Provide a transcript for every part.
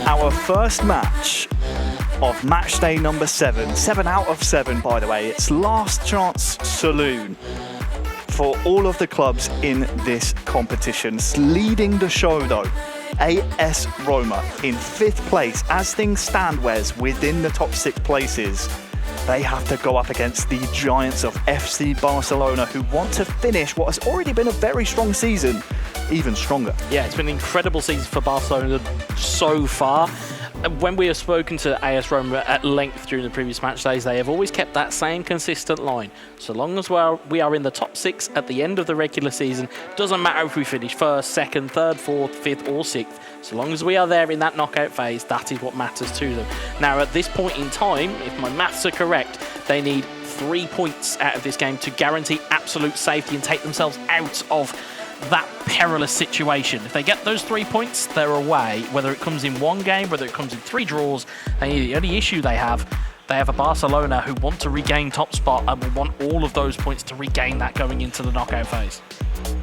Our first match of match day number 7. 7 out of 7, by the way. It's last chance saloon for all of the clubs in this competition. Leading the show, though, AS Roma in 5th place. As things stand, Wes, within the top 6 places, they have to go up against the giants of FC Barcelona, who want to finish what has already been a very strong season even stronger. Yeah, it's been an incredible season for Barcelona so far. When we have spoken to AS Roma at length during the previous match days, they have always kept that same consistent line. So long as we are in the top 6 at the end of the regular season, doesn't matter if we finish 1st, 2nd, 3rd, 4th, 5th or 6th. So long as we are there in that knockout phase, that is what matters to them. Now, at this point in time, if my maths are correct, they need 3 points out of this game to guarantee absolute safety and take themselves out of that perilous situation. If they get those 3 points, they're away. Whether it comes in 1 game, whether it comes in 3 draws, the only issue they have a Barcelona who want to regain top spot and will want all of those points to regain that going into the knockout phase.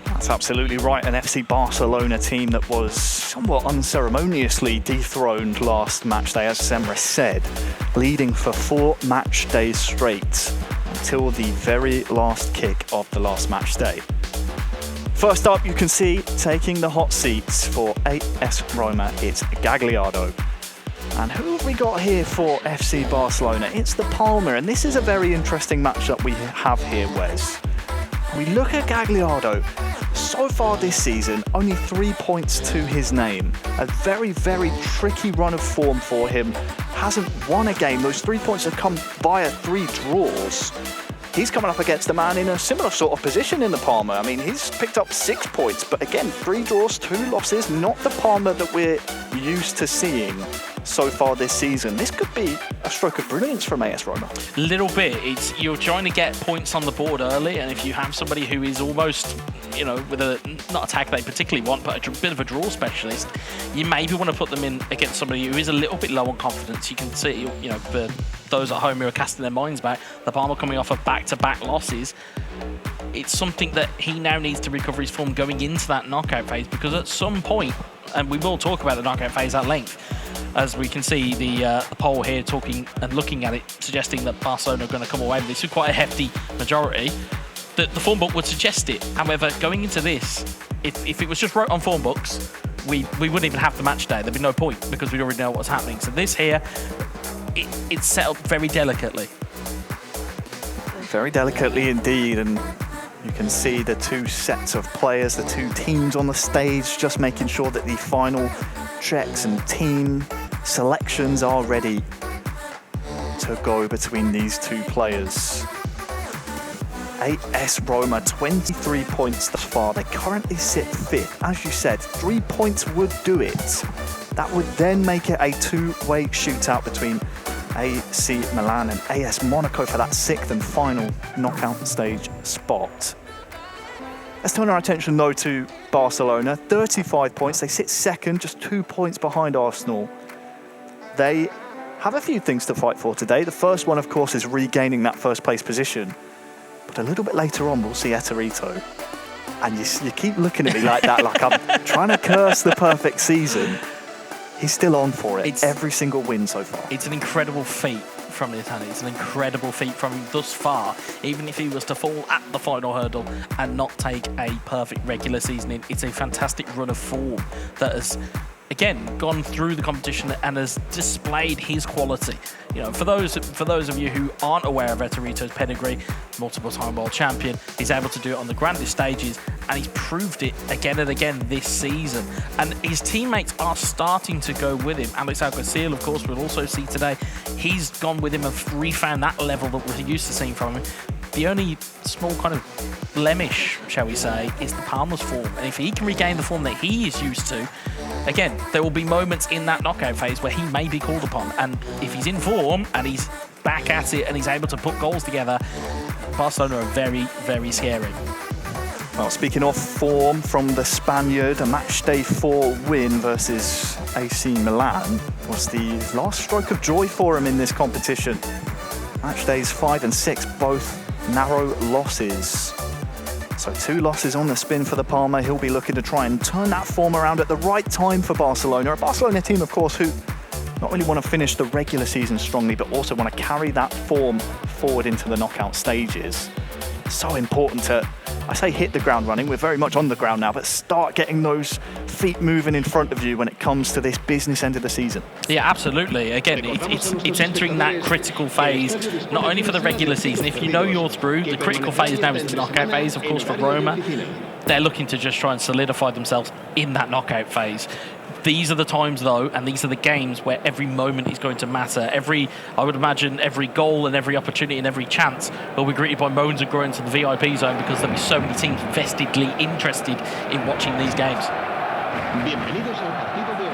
That's absolutely right. An FC Barcelona team that was somewhat unceremoniously dethroned last match day, as Semra said, leading for 4 match days straight until the very last kick of the last match day. First up, you can see taking the hot seats for AS Roma, it's Gagliardo. And who have we got here for FC Barcelona? It's the Palmer, and this is a very interesting matchup we have here, Wes. We look at Gagliardo. So far this season, only 3 points to his name. A very, very tricky run of form for him. Hasn't won a game. Those 3 points have come via 3 draws. He's coming up against a man in a similar sort of position in the Palmer. I mean, he's picked up 6 points, but again, 3 draws, 2 losses. Not the Palmer that we're used to seeing so far this season. This could be a stroke of brilliance from AS Roma. A little bit. You're trying to get points on the board early, and if you have somebody who is almost, with not a tag they particularly want, but a bit of a draw specialist, you maybe want to put them in against somebody who is a little bit low on confidence. You can see, for those at home who are casting their minds back, the Palmer coming off of back-to-back losses. It's something that he now needs to recover his form going into that knockout phase, because at some point, and we will talk about the knockout phase at length, as we can see the poll here talking and looking at it, suggesting that Barcelona are going to come away with this with quite a hefty majority. The form book would suggest it. However, going into this, if it was just wrote on form books, we wouldn't even have the match day. There'd be no point, because we'd already know what's happening. So this here, it's set up very delicately. Very delicately indeed, and you can see the 2 sets of players, the 2 teams on the stage, just making sure that the final checks and team selections are ready to go between these 2 players. AS Roma, 23 points thus far. They currently sit 5th. As you said, 3 points would do it. That would then make it a 2-way shootout between AC Milan and AS Monaco for that 6th and final knockout stage spot. Let's turn our attention though to Barcelona. 35 points. They sit 2nd, just 2 points behind Arsenal. They have a few things to fight for today. The first one, of course, is regaining that 1st place position. But a little bit later on, we'll see Eterito. And you keep looking at me like that, like I'm trying to curse the perfect season. He's still on for it. It's every single win so far. It's an incredible feat from the Italian. It's an incredible feat from him thus far. Even if he was to fall at the final hurdle and not take a perfect regular season in, it's a fantastic run of form that has, again, gone through the competition and has displayed his quality. For those of you who aren't aware of Eterito's pedigree, multiple-time world champion, he's able to do it on the grandest stages, and he's proved it again and again this season. And his teammates are starting to go with him. Alex Alguacil, of course, we'll also see today. He's gone with him and refound that level that we're used to seeing from him. The only small kind of blemish, shall we say, is the Palmer's form. And if he can regain the form that he is used to, again, there will be moments in that knockout phase where he may be called upon. And if he's in form and he's back at it and he's able to put goals together, Barcelona are very, very scary. Well, speaking of form from the Spaniard, a matchday 4 win versus AC Milan was the last stroke of joy for him in this competition. Matchdays 5 and 6, both narrow losses. So 2 losses on the spin for the Palmer. He'll be looking to try and turn that form around at the right time for Barcelona. A Barcelona team, of course, who not only want to finish the regular season strongly, but also want to carry that form forward into the knockout stages. So important to, I say hit the ground running, we're very much on the ground now, but start getting those feet moving in front of you when it comes to this business end of the season. Yeah, absolutely. Again, it's entering that critical phase, not only for the regular season. If you know you're through, the critical phase now is the knockout phase, of course, for Roma. They're looking to just try and solidify themselves in that knockout phase. These are the times, though, and these are the games where every moment is going to matter. I would imagine every goal and every opportunity and every chance will be greeted by moans and groans to the VIP zone, because there'll be so many teams vestedly interested in watching these games.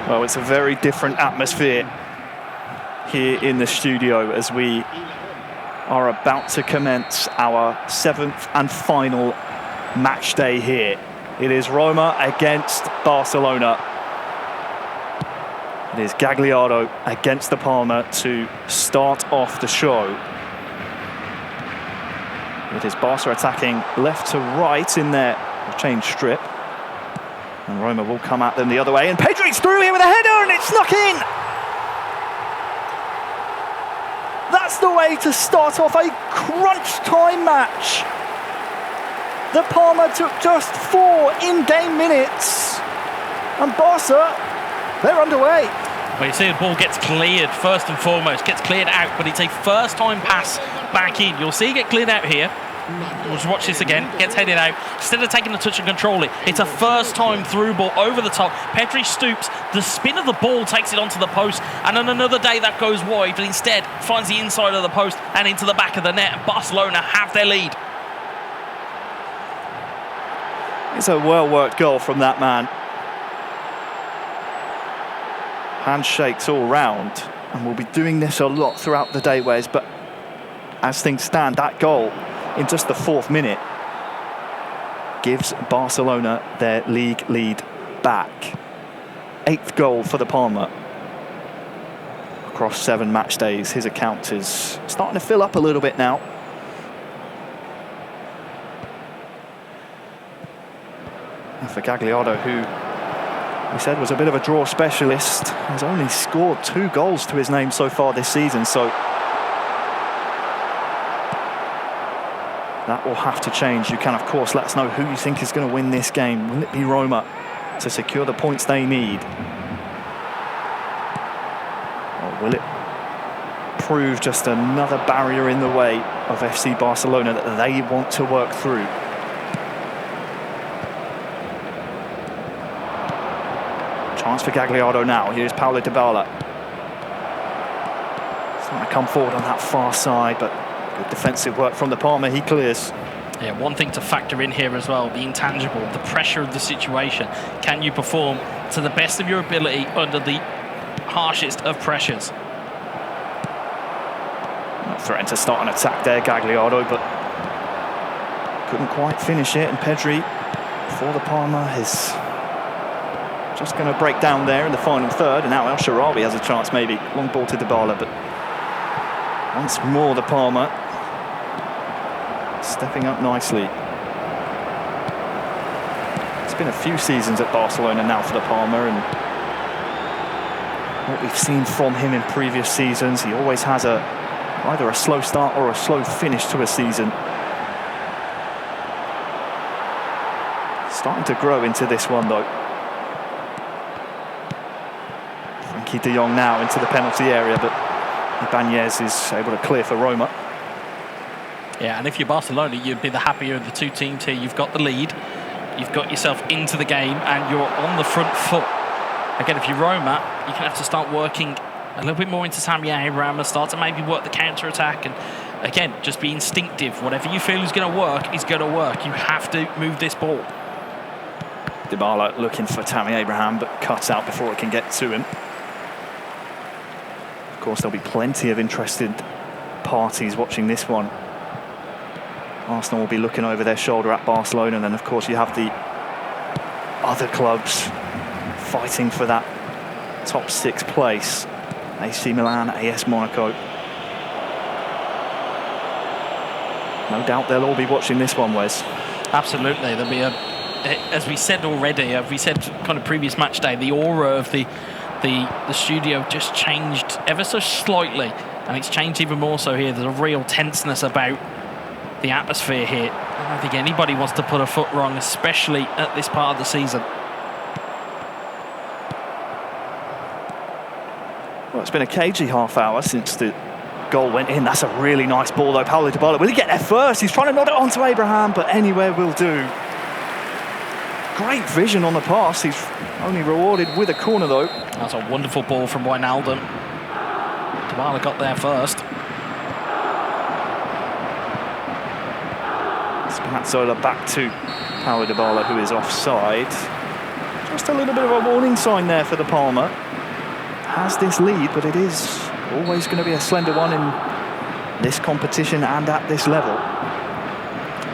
Well, it's a very different atmosphere here in the studio as we are about to commence our 7th and final match day here. It is Roma against Barcelona. It is Gagliardo against the Palmer to start off the show. It is Barca attacking left to right in their change strip. And Roma will come at them the other way. And Pedri's through here with a header, and it's snuck in! That's the way to start off a crunch time match. The Palmer took just 4 in-game minutes. And Barca, they're underway. Well, you see the ball gets cleared first and foremost, gets cleared out, but it's a first-time pass back in. You'll see it get cleared out here. We'll just watch this again. Gets headed out. Instead of taking the touch and control it, it's a first-time through ball over the top. Pedri stoops. The spin of the ball takes it onto the post, and on another day that goes wide, but instead finds the inside of the post and into the back of the net. And Barcelona have their lead. It's a well-worked goal from that man. Handshakes all round, and we'll be doing this a lot throughout the day, Wes, but as things stand, that goal in just the 4th minute gives Barcelona their league lead back. 8th goal for the Palmer across 7 match days. His account is starting to fill up a little bit now. And for Gagliardo, who we said was a bit of a draw specialist, has only scored 2 goals to his name so far this season, so that will have to change. You can, of course, let us know who you think is going to win this game. Will it be Roma to secure the points they need? Or will it prove just another barrier in the way of FC Barcelona that they want to work through? Chance for Gagliardo now. Here's Paulo Dybala. Starting to come forward on that far side, but good defensive work from the Palmer. He clears. Yeah, one thing to factor in here as well, the intangible, the pressure of the situation. Can you perform to the best of your ability under the harshest of pressures? Not threatened to start an attack there, Gagliardo, but couldn't quite finish it. And Pedri, for the Palmer, is just going to break down there in the final third. And now El Shaarawy has a chance, maybe. Long ball to Dybala, but once more the Palmer stepping up nicely. It's been a few seasons at Barcelona now for the Palmer, and what we've seen from him in previous seasons, he always has either a slow start or a slow finish to a season. Starting to grow into this one, though. Frankie de Jong now into the penalty area, but Ibanez is able to clear for Roma. Yeah, and if you're Barcelona, you'd be the happier of the 2 teams here. You've got the lead, you've got yourself into the game, and you're on the front foot. Again, if you're Roma, you're going to have to start working a little bit more into Tammy Abraham and start to maybe work the counter-attack. And again, just be instinctive. Whatever you feel is going to work is going to work. You have to move this ball. Dybala looking for Tammy Abraham, but cuts out before it can get to him. Of course, there'll be plenty of interested parties watching this one. Arsenal will be looking over their shoulder at Barcelona, and then of course you have the other clubs fighting for that top 6 place. AC Milan, AS Monaco. No doubt they'll all be watching this one, Wes. Absolutely. There'll be as we said already, we said kind of previous match day, the aura of the studio just changed ever so slightly, and it's changed even more so here. There's a real tenseness about the atmosphere here. I don't think anybody wants to put a foot wrong, especially at this part of the season. Well, it's been a cagey half hour since the goal went in. That's a really nice ball though. Paulo Dybala, will he get there first? He's trying to nod it onto Abraham, but anywhere will do. Great vision on the pass. He's only rewarded with a corner though. That's a wonderful ball from Wijnaldum. Dybala got there first. Spinazzola back to Paulo Dybala, who is offside. Just a little bit of a warning sign there for the Palmer. Has this lead, but it is always going to be a slender one in this competition and at this level.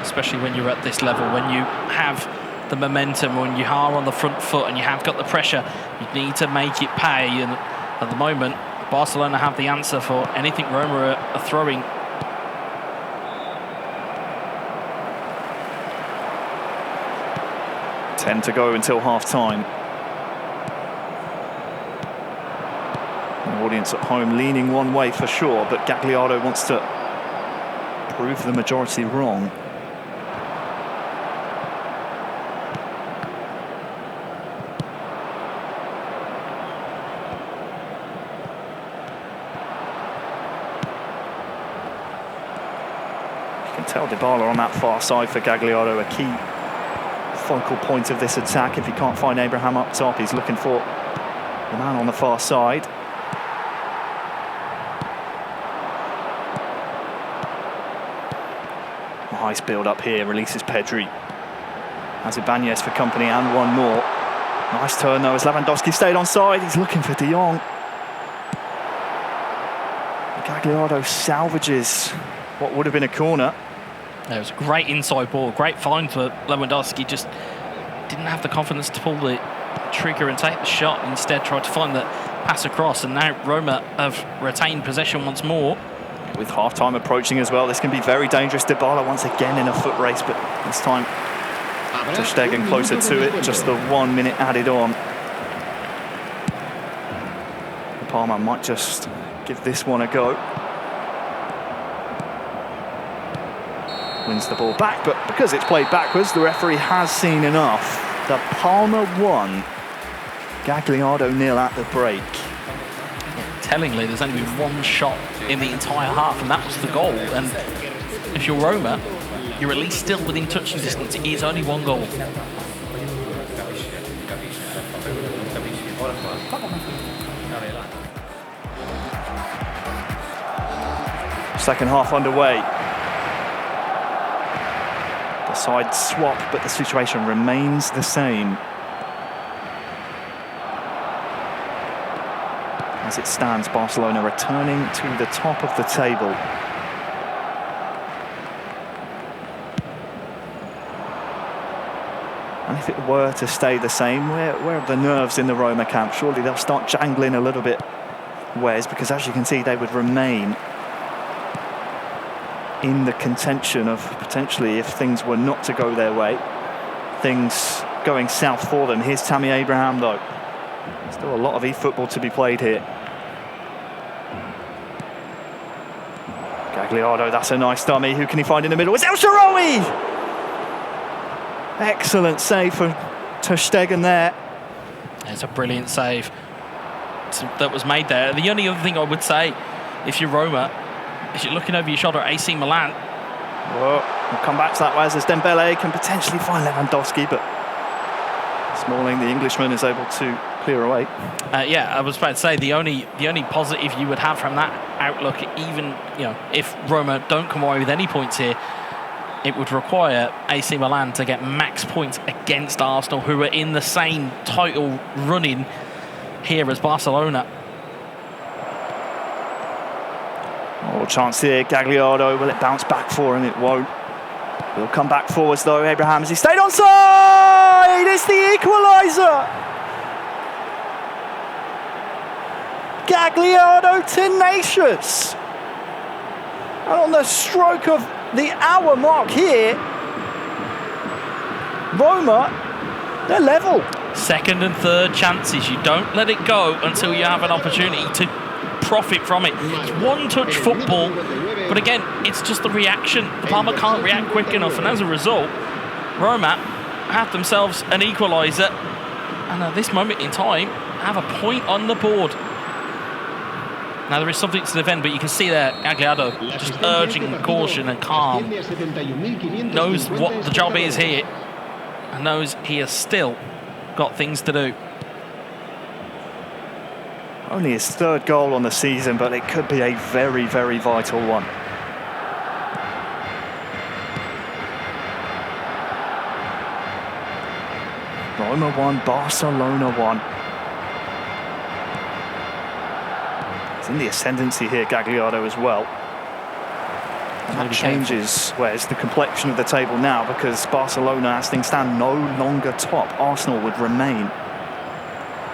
Especially when you're at this level, when you have the momentum, when you are on the front foot and you have got the pressure, you need to make it pay. And at the moment, Barcelona have the answer for anything Roma are throwing. Ten to go until half-time. The audience at home leaning one way for sure, but Gagliardo wants to prove the majority wrong. You can tell Dybala on that far side for Gagliardo, a key focal point of this attack. If he can't find Abraham up top, he's looking for the man on the far side. Nice build up here, releases Pedri. Has Ibanez for company and one more. Nice turn though as Lewandowski stayed on side. He's looking for De Jong. Gagliardo salvages what would have been a corner. It was a great inside ball, great find for Lewandowski. Just didn't have the confidence to pull the trigger and take the shot. Instead tried to find the pass across, and now Roma have retained possession once more. With half-time approaching as well, this can be very dangerous. Dybala once again in a foot race, but this time ter Stegen closer to it. Just the 1 minute added on. Palmer might just give this one a go. Wins the ball back, but because it's played backwards, the referee has seen enough. The Palmer 1, Gagliardo 0 at the break. Tellingly, there's only been one shot in the entire half, and that was the goal. And if you're Roma, you're at least still within touching distance. It is only one goal. Second half underway. The side swap, but the situation remains the same. As it stands, Barcelona returning to the top of the table. And if it were to stay the same, where are the nerves in the Roma camp? Surely they'll start jangling a little bit, Wes, because as you can see, they would remain in the contention of potentially, if things were not to go their way, things going south for them. Here's Tammy Abraham though. Still a lot of eFootball to be played here. Gagliardo, that's a nice dummy. Who can he find in the middle? It's El Shaarawy! Excellent save for ter Stegen there. It's a brilliant save that was made there. The only other thing I would say, if you're Roma, is you're looking over your shoulder at AC Milan. Well, we'll come back to that as Dembele can potentially find Lewandowski, but Smalling, the Englishman, is able to clear away. Yeah, I was about to say the only positive you would have from that outlook, even if Roma don't come away with any points here, it would require AC Milan to get max points against Arsenal, who are in the same title running here as Barcelona. Oh, chance here, Gagliardo. Will it bounce back for him? It won't. He'll come back forwards though. Abraham, has he stayed onside? It's the equaliser. Gagliardo tenacious. And on the stroke of the hour mark here, Roma, they're level. Second and third chances. You don't let it go until you have an opportunity to profit from it. It's one-touch football, but again, it's just the reaction. The Parma can't react quick enough, and as a result, Roma have themselves an equaliser, and at this moment in time, have a point on the board. Now, there is something to defend, but you can see there, Gagliardo just urging caution and calm. Knows what the job is here, and knows he has still got things to do. Only his third goal on the season, but it could be a very, very vital one. Roma 1, Barcelona 1. He's in the ascendancy here, Gagliardo, as well. And that changes, where's the complexion of the table now, because Barcelona, as things stand, no longer top. Arsenal would remain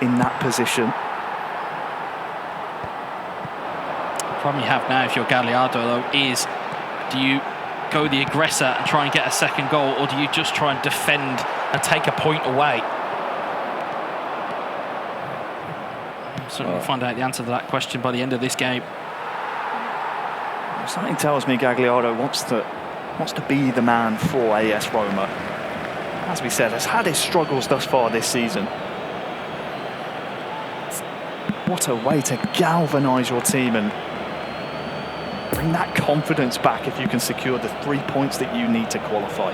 in that position. The problem you have now, if you're Gagliardo, though, is do you go the aggressor and try and get a second goal, or do you just try and defend and take a point away? So we'll find out the answer to that question by the end of this game. Something tells me Gagliardo wants to be the man for AS Roma. As we said, has had his struggles thus far this season. What a way to galvanise your team and bring that confidence back if you can secure the 3 points that you need to qualify.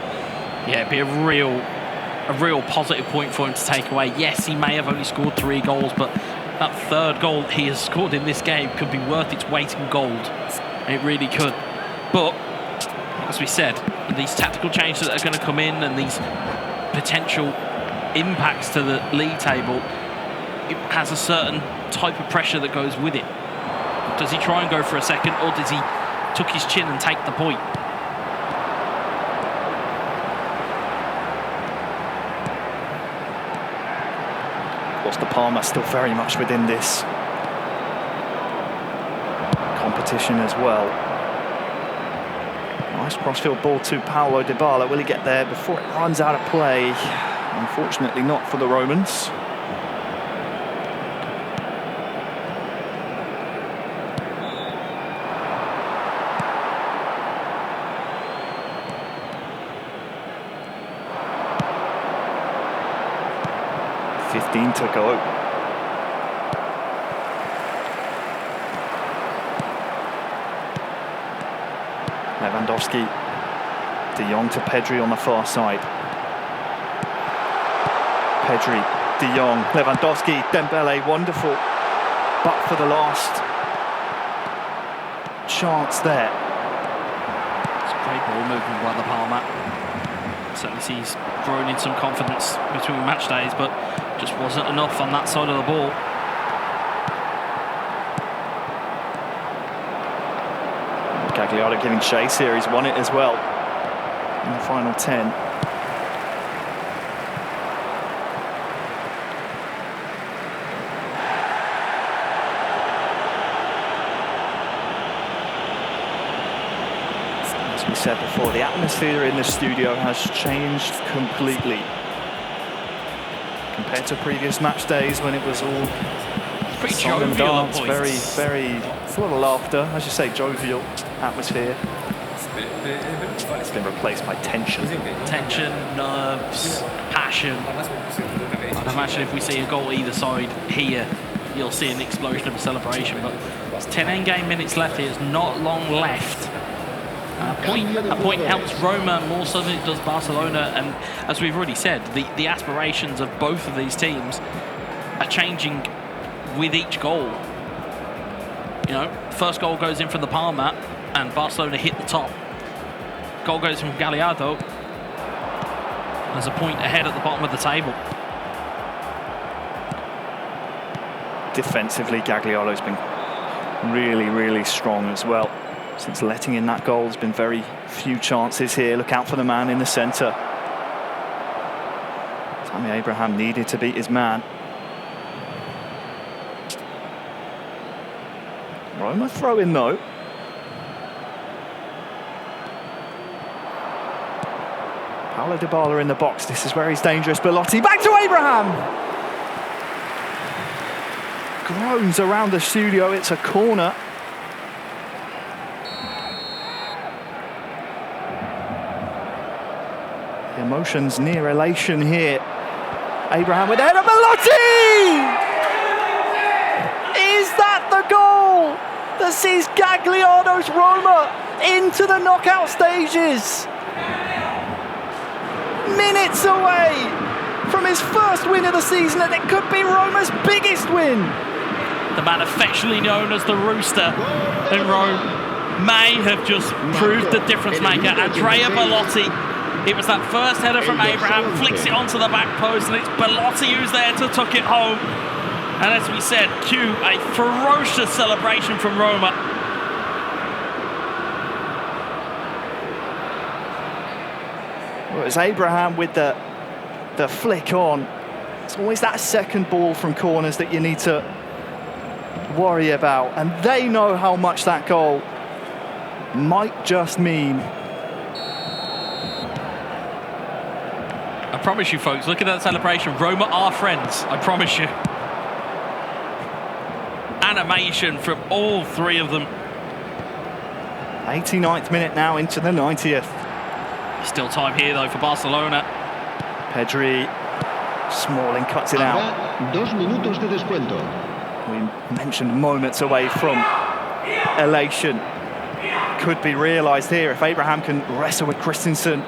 Yeah, it'd be a real positive point for him to take away. Yes, he may have only scored 3 goals, but that third goal he has scored in this game could be worth its weight in gold. It really could. But, as we said, these tactical changes that are going to come in and these potential impacts to the league table, it has a certain type of pressure that goes with it. Does he try and go for a second, or does he tuck his chin and take the point? Of course, the Parma still very much within this competition as well. Nice crossfield ball to Paulo Dybala. Will he get there before it runs out of play? Unfortunately not for the Romans. To go. Lewandowski, De Jong to Pedri on the far side. Pedri, De Jong, Lewandowski, Dembele, wonderful. But for the last chance there. It's a great ball movement by the Parma. Certainly sees growing in some confidence between match days, but just wasn't enough on that side of the ball. Gagliardo giving chase here. He's won it as well in the final 10. As we said before, the atmosphere in the studio has changed completely compared to previous match days when it was all pretty song and jovial, dance, very full of laughter, as you say, jovial atmosphere. It's been replaced by tension. Tension, nerves, passion. I'd imagine if we see a goal either side here, you'll see an explosion of a celebration. But there's 10 end-game minutes left here. There's not long left. A point helps Roma more so than it does Barcelona, and as we've already said, the aspirations of both of these teams are changing with each goal. You know, first goal goes in from the Parma, and Barcelona hit the top. Goal goes from Gagliardo. There's a point ahead at the bottom of the table. Defensively, Gagliardo's been really strong as well. Since letting in that goal, there's been very few chances here. Look out for the man in the centre. Tammy Abraham needed to beat his man. Roma throw in though. Paulo Dybala in the box. This is where he's dangerous. Belotti back to Abraham. Groans around the studio. It's a corner. The emotions near elation here. Abraham with the header. Belotti! Is that the goal that sees Gagliardo's Roma into the knockout stages? Minutes away from his first win of the season, and it could be Roma's biggest win. The man affectionately known as the Rooster in Rome may have just proved the difference maker. Andrea Belotti. It was that first header from Abraham, flicks it onto the back post, and it's Belotti who's there to tuck it home. And as we said, cue a ferocious celebration from Roma. Well, it was Abraham with the flick on. It's always that second ball from corners that you need to worry about. And they know how much that goal might just mean. I promise you, folks, look at that celebration. Roma are friends, I promise you. Animation from all three of them. 89th minute now into the 90th. Still time here, though, for Barcelona. Pedri, Smalling cuts it out. 2 minutos de descuento. We mentioned moments away from elation. Could be realised here if Abraham can wrestle with Christensen.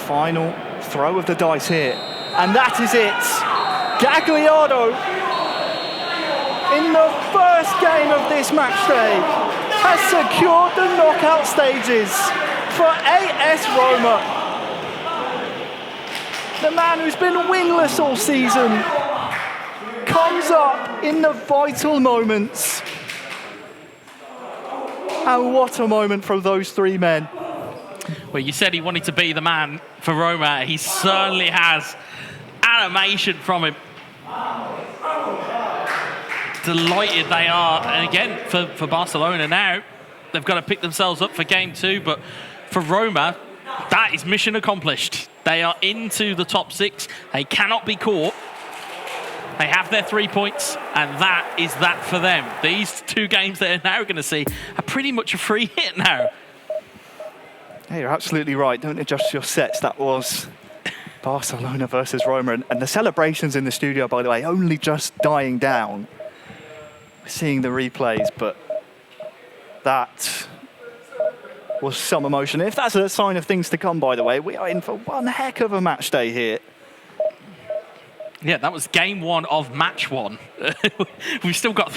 Final throw of the dice here. And that is it. Gagliardo, in the first game of this match day, has secured the knockout stages for AS Roma. The man who's been winless all season comes up in the vital moments. And what a moment from those three men. Well, you said he wanted to be the man for Roma. He certainly has. Animation from him. Delighted they are. And again, for Barcelona now, they've got to pick themselves up for game 2. But for Roma, that is mission accomplished. They are into the top 6. They cannot be caught. They have their 3 points, and that is that for them. These 2 games that they're now going to see are pretty much a free hit now. Yeah, you're absolutely right. Don't adjust your sets. That was Barcelona versus Roma. And the celebrations in the studio, by the way, only just dying down. We're seeing the replays, but that was some emotion. If that's a sign of things to come, by the way, we are in for one heck of a match day here. Yeah, that was game 1 of match 1. we've still got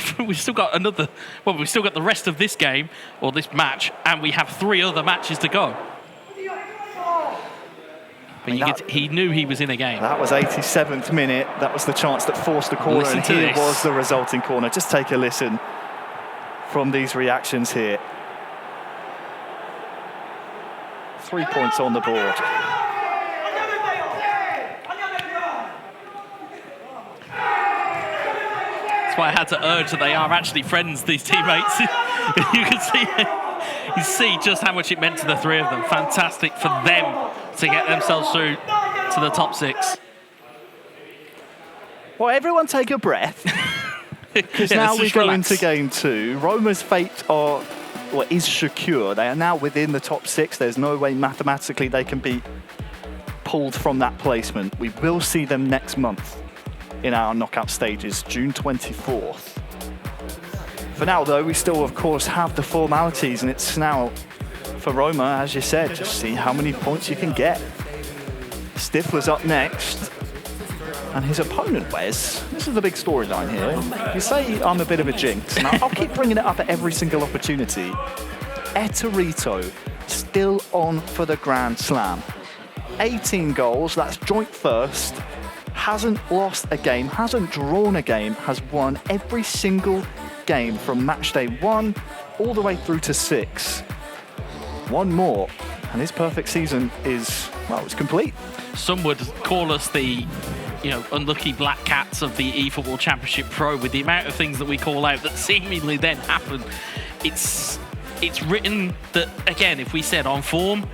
another. Well, we've still got the rest of this game or this match, and we have 3 other matches to go. But he knew he was in a game. That was 87th minute. That was the chance that forced the corner, and here was the resulting corner. Just take a listen from these reactions here. 3 points on the board. That's why I had to urge that they are actually friends, these teammates. You see just how much it meant to the 3 of them. Fantastic for them to get themselves through to the top 6. Well, everyone take a breath. Because now we go into game 2. Roma's fate is secure. They are now within the top 6. There's no way mathematically they can be pulled from that placement. We will see them next month in our knockout stages, June 24th. For now, though, we still, of course, have the formalities, and it's now, for Roma, as you said, just see how many points you can get. Stifler's up next, and his opponent, Wes, this is the big storyline here. You say I'm a bit of a jinx, and I'll keep bringing it up at every single opportunity. Etorito, still on for the Grand Slam. 18 goals, that's joint first. Hasn't lost a game, hasn't drawn a game, has won every single game from match day 1 all the way through to 6. One more, and his perfect season is, well, it's complete. Some would call us the, unlucky black cats of the eFootball Championship Pro with the amount of things that we call out that seemingly then happen. It's it's written that, again, if we said on form,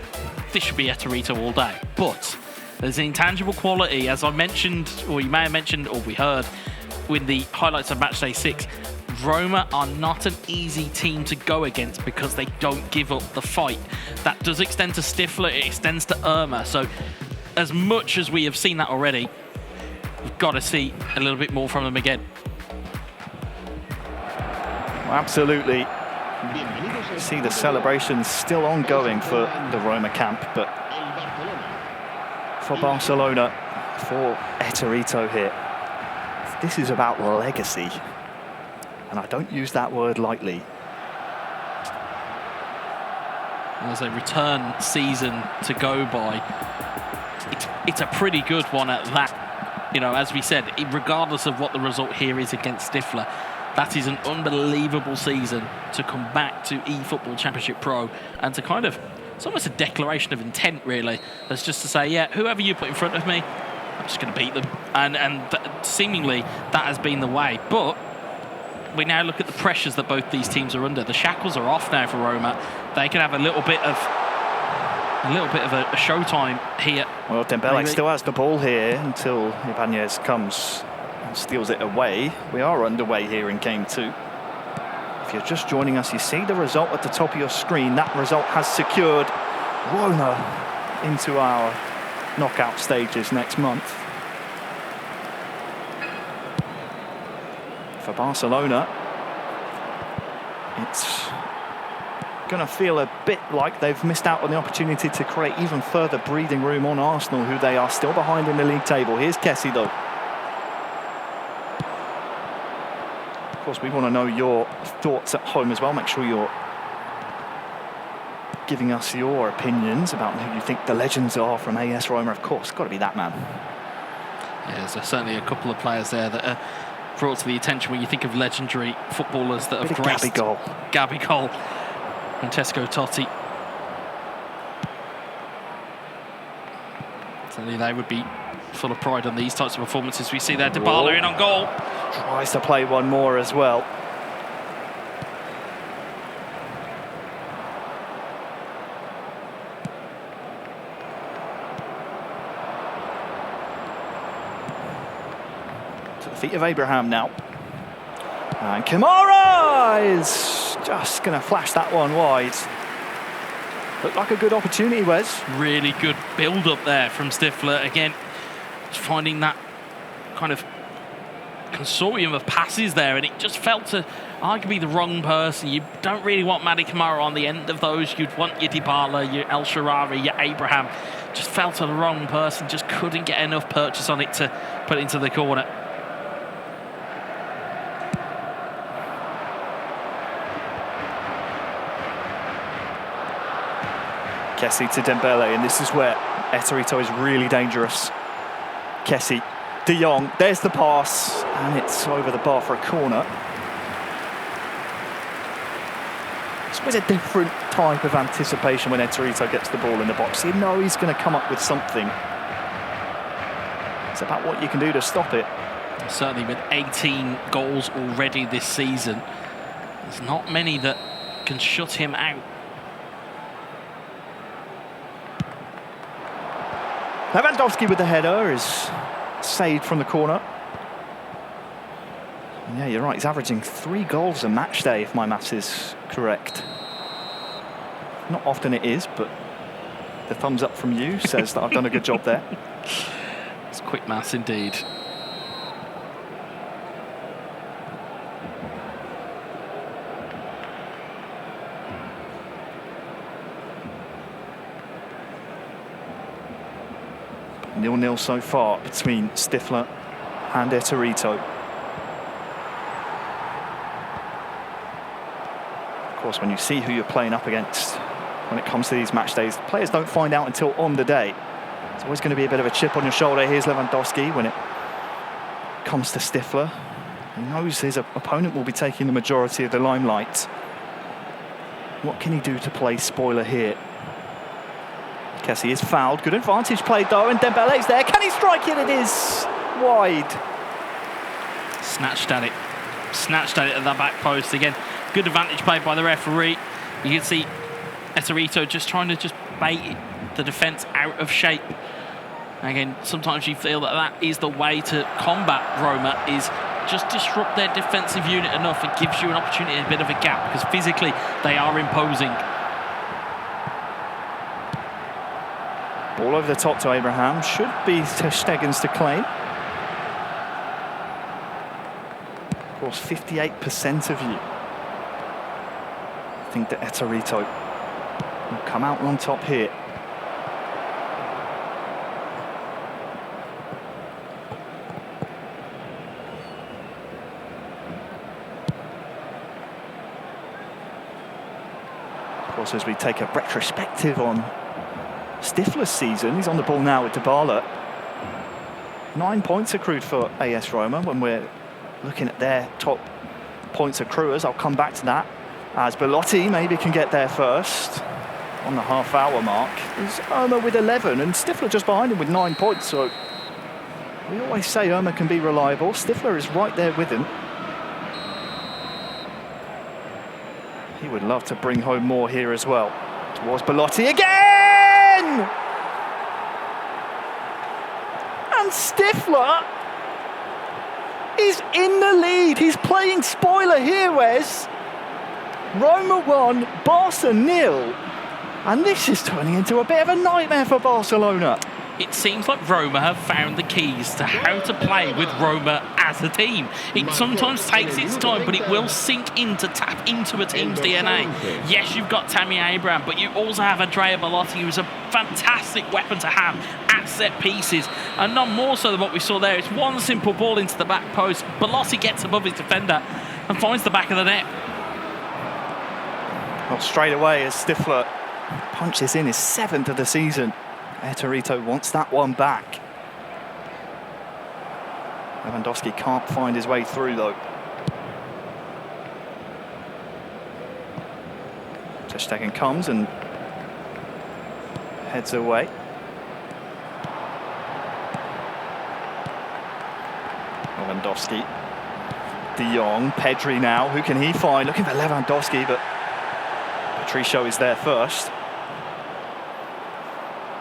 this should be Etorito all day. But there's an intangible quality, as I mentioned, or you may have mentioned, or we heard with the highlights of Matchday 6, Roma are not an easy team to go against because they don't give up the fight. That does extend to Stifler, it extends to Irma. So as much as we have seen that already, we've got to see a little bit more from them again. Absolutely. See the celebrations still ongoing for the Roma camp, but for Barcelona, for Etorito here, this is about legacy. And I don't use that word lightly. There's a return season to go by. It's a pretty good one at that. You know, as we said, regardless of what the result here is against Stifler, that is an unbelievable season to come back to eFootball Championship Pro and to kind of, it's almost a declaration of intent, really. That's just to say, yeah, whoever you put in front of me, I'm just going to beat them. And seemingly that has been the way. But we now look at the pressures that both these teams are under. The shackles are off now for Roma. They can have a little bit of a showtime here. Well, Dembele still has the ball here until Ibanez comes and steals it away. We are underway here in game 2. If you're just joining us, you see the result at the top of your screen. That result has secured Roma into our knockout stages next month. For Barcelona, it's going to feel a bit like they've missed out on the opportunity to create even further breathing room on Arsenal, who they are still behind in the league table. Here's Kessie, though. Of course, we want to know your thoughts at home as well. Make sure you're giving us your opinions about who you think the legends are from AS Roma. Of course, got to be that man. Yeah, there's certainly a couple of players there that are brought to the attention when you think of legendary footballers that have graced. Gabigol, Francesco Totti. Certainly they would be full of pride on these types of performances. We see there Dybala in on goal. Tries to play one more as well. To the feet of Abraham now. And Kamara is just going to flash that one wide. Looked like a good opportunity, Wes. Really good build-up there from Stifler. Again, finding that kind of consortium of passes there, and it just felt to arguably the wrong person. You don't really want Mady Kamara on the end of those. You'd want your Dybala, your El Shaarawy, your Abraham. Just fell to the wrong person. Just couldn't get enough purchase on it to put it into the corner. Kessie to Dembele, and this is where Etorito is really dangerous. Kessie, De Jong, there's the pass, and it's over the bar for a corner. It's always a different type of anticipation when Etorito gets the ball in the box. You know he's going to come up with something. It's about what you can do to stop it. Certainly with 18 goals already this season, there's not many that can shut him out. Lewandowski with the header is saved from the corner. Yeah, you're right. He's averaging 3 goals a match day, if my maths is correct. Not often it is, but the thumbs up from you says that I've done a good job there. It's quick maths indeed. Nil-nil so far between Stifler and Etorito. Of course, when you see who you're playing up against when it comes to these match days, players don't find out until on the day. It's always going to be a bit of a chip on your shoulder. Here's Lewandowski when it comes to Stifler. He knows his opponent will be taking the majority of the limelight. What can he do to play spoiler here? Kessie is fouled. Good advantage played though, and Dembele's there. Can he strike it? It is wide. Snatched at it at the back post again. Good advantage played by the referee. You can see Eterito just trying to just bait the defence out of shape. Again, sometimes you feel that that is the way to combat Roma, is just disrupt their defensive unit enough. It gives you an opportunity, a bit of a gap, because physically they are imposing. Ball over the top to Abraham. Should be ter Stegen's to claim. Of course, 58% of you think that Eterito will come out on top here. Of course, as we take a retrospective on Stifler's season, he's on the ball now with Dybala. 9 points accrued for AS Roma when we're looking at their top points accruers. I'll come back to that, as Belotti maybe can get there first on the half-hour mark. There's Irma with 11 and Stifler just behind him with 9 points. So we always say Irma can be reliable. Stifler is right there with him. He would love to bring home more here as well. Towards Belotti again! And Stifler is in the lead. He's playing spoiler here, Wes. Roma 1, Barca 0. And this is turning into a bit of a nightmare for Barcelona. It seems like Roma have found the keys to how to play with Roma as a team. It sometimes takes its time, but it will sink in to tap into a team's DNA. Yes, you've got Tammy Abraham, but you also have Andrea Belotti, who's a fantastic weapon to have at set pieces. And none more so than what we saw there. It's one simple ball into the back post. Belotti gets above his defender and finds the back of the net. Well, straight away as Stifler punches in his 7th of the season. Eterito wants that one back. Lewandowski can't find his way through though. Ter Stegen comes and heads away. Lewandowski, De Jong, Pedri now. Who can he find? Looking for Lewandowski, but Patricio is there first.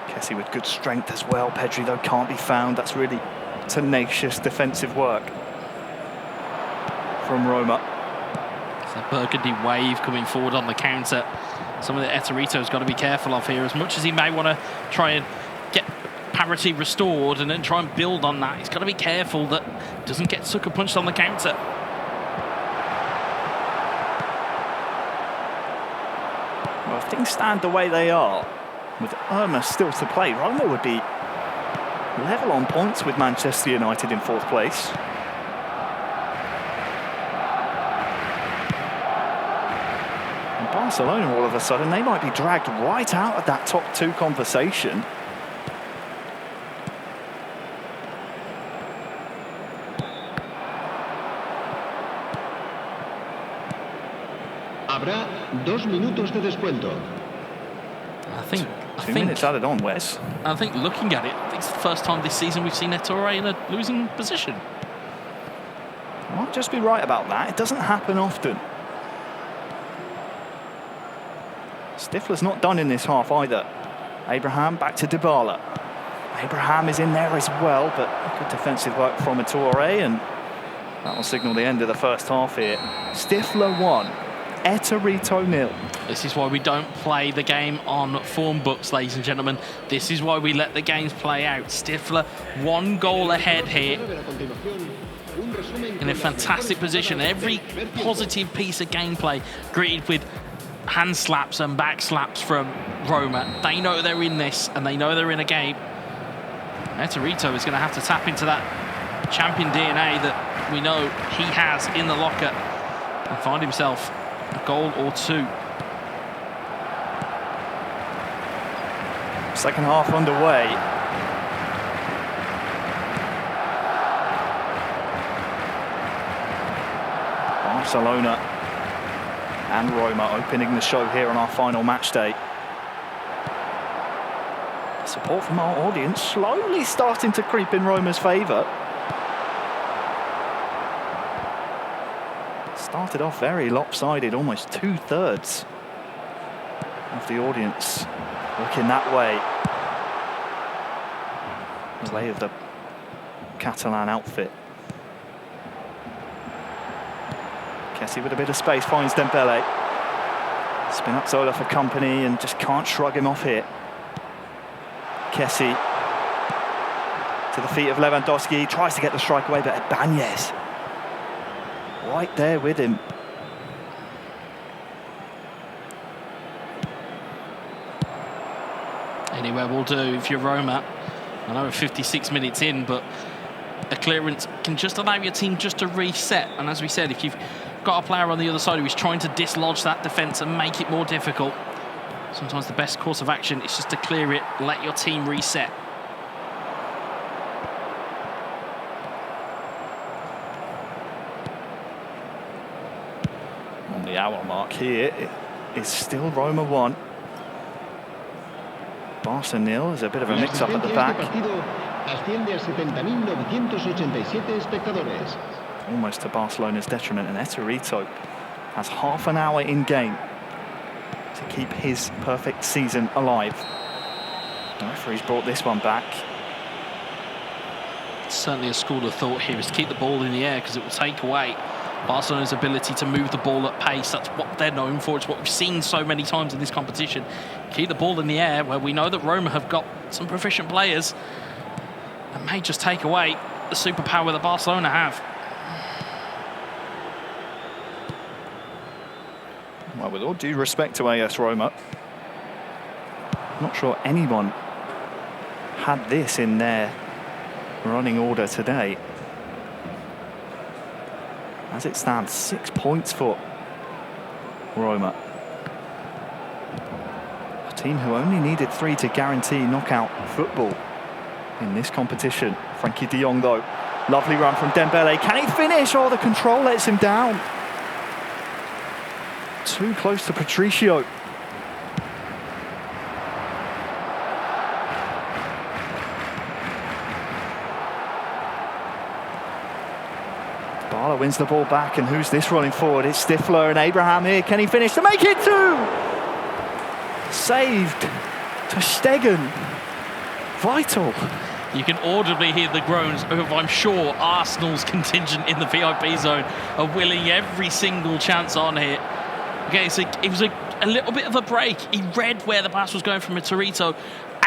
Kessie with good strength as well. Pedri, though, can't be found. That's really tenacious defensive work from Roma. It's a burgundy wave coming forward on the counter. Something that Eterito's got to be careful of here. As much as he may want to try and get parity restored and then try and build on that, he's got to be careful that he doesn't get sucker punched on the counter. Well, if things stand the way they are, with Irma still to play, Roma would be level on points with Manchester United in 4th place. And Barcelona, all of a sudden, they might be dragged right out of that top 2 conversation. Habrá 2 minutos de descuento. I think 2 minutes added on, Wes. I think looking at it, it's the first time this season we've seen Ettore in a losing position. Might just be right about that. It doesn't happen often. Stifler's not done in this half either. Abraham back to Dybala. Abraham is in there as well, but good defensive work from Ettore, and that will signal the end of the first half here. Stifler 1, Eterito 0. This is why we don't play the game on form books, ladies and gentlemen. This is why we let the games play out. Stifler 1 goal ahead here, in a fantastic position. Every positive piece of gameplay greeted with hand slaps and back slaps from Roma. They know they're in this, and they know they're in a game. Eterito is going to have to tap into that champion DNA that we know he has in the locker and find himself a goal or 2. Second half underway. Barcelona and Roma opening the show here on our final match day. Support from our audience slowly starting to creep in Roma's favour. Started off very lopsided, almost 2/3 of the audience looking that way. Play of the Catalan outfit. Kessie with a bit of space finds Dembele. Spinazzola for company and just can't shrug him off here. Kessie to the feet of Lewandowski, tries to get the strike away, but Ibanez right there with him. Anywhere will do if you're Roma. I know we're 56 minutes in, but a clearance can just allow your team just to reset. And as we said, if you've got a player on the other side who is trying to dislodge that defence and make it more difficult, sometimes the best course of action is just to clear it, let your team reset. On the hour mark here, it is still Roma 1. Barça 0. There's a bit of a mix-up at the back. Almost to Barcelona's detriment, and Etorito has half an hour in game to keep his perfect season alive. The referee's brought this one back. Certainly a school of thought here is to keep the ball in the air, because it will take away Barcelona's ability to move the ball at pace. That's what they're known for. It's what we've seen so many times in this competition. Keep the ball in the air, where we know that Roma have got some proficient players that may just take away the superpower that Barcelona have. Well, with all due respect to AS Roma, I'm not sure anyone had this in their running order today. As it stands, 6 points for Roma. A team who only needed 3 to guarantee knockout football in this competition. Frankie de Jong, though. Lovely run from Dembele. Can he finish? Oh, the control lets him down. Too close to Patricio. Barla wins the ball back, and who's this running forward? It's Stifler and Abraham here. Can he finish to make it 2? Saved to Stegen. Vital. You can audibly hear the groans of, I'm sure, Arsenal's contingent in the VIP zone are willing every single chance on here. Okay, so it was a little bit of a break. He read where the pass was going from Torito,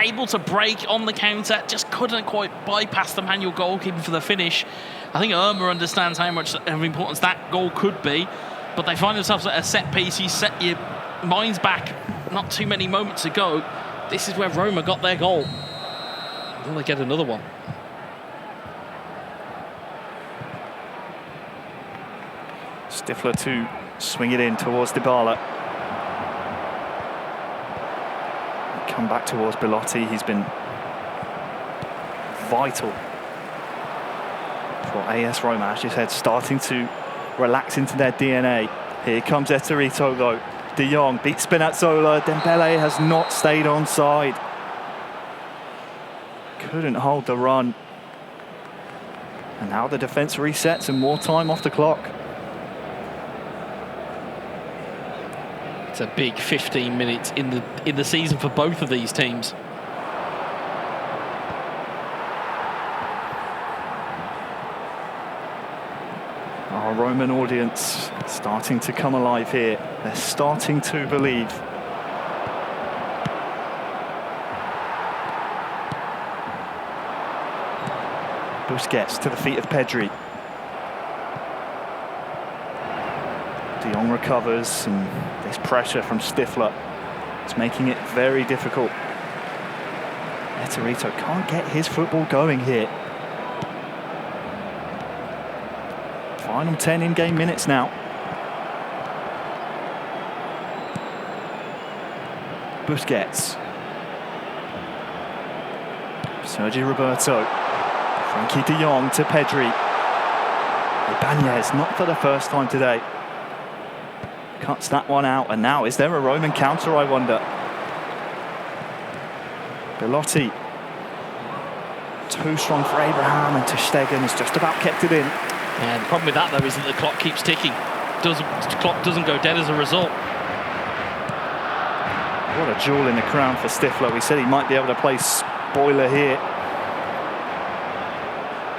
able to break on the counter, just couldn't quite bypass the manual goalkeeping for the finish. I think Irma understands how much of importance that goal could be, but they find themselves at a set piece. You set your minds back not too many moments ago. This is where Roma got their goal. Will they get another one? Stifler to swing it in towards Dybala. Come back towards Belotti. He's been vital for AS Roma, as you said, starting to relax into their DNA. Here comes Etorito, though. De Jong beats Spinazzola. Dembele has not stayed onside. Couldn't hold the run. And now the defence resets and more time off the clock. It's a big 15 minutes in the season for both of these teams. Our Roman audience starting to come alive here. They're starting to believe. Busquets to the feet of Pedri. De Jong recovers, and this pressure from Stifler is making it very difficult. Etorito can't get his football going here. Final 10 in-game minutes now. Busquets. Sergi Roberto. Frankie de Jong to Pedri. Ibanez, not for the first time today. Cuts that one out, and now is there a Roman counter, I wonder? Belotti. Too strong for Abraham, and ter Stegen has just about kept it in. Yeah, the problem with that, though, is that the clock keeps ticking. The clock doesn't go dead as a result. What a jewel in the crown for Stifler. We said he might be able to play spoiler here.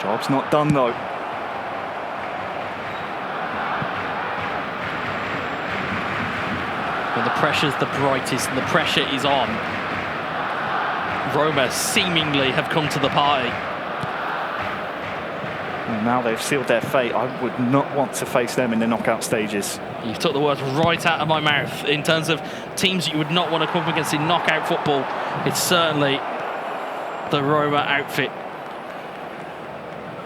Job's not done though. When the pressure's the brightest and the pressure is on, Roma seemingly have come to the party. And now they've sealed their fate. I would not want to face them in the knockout stages. You took the words right out of my mouth. In terms of teams that you would not want to come up against in knockout football, it's certainly the Roma outfit.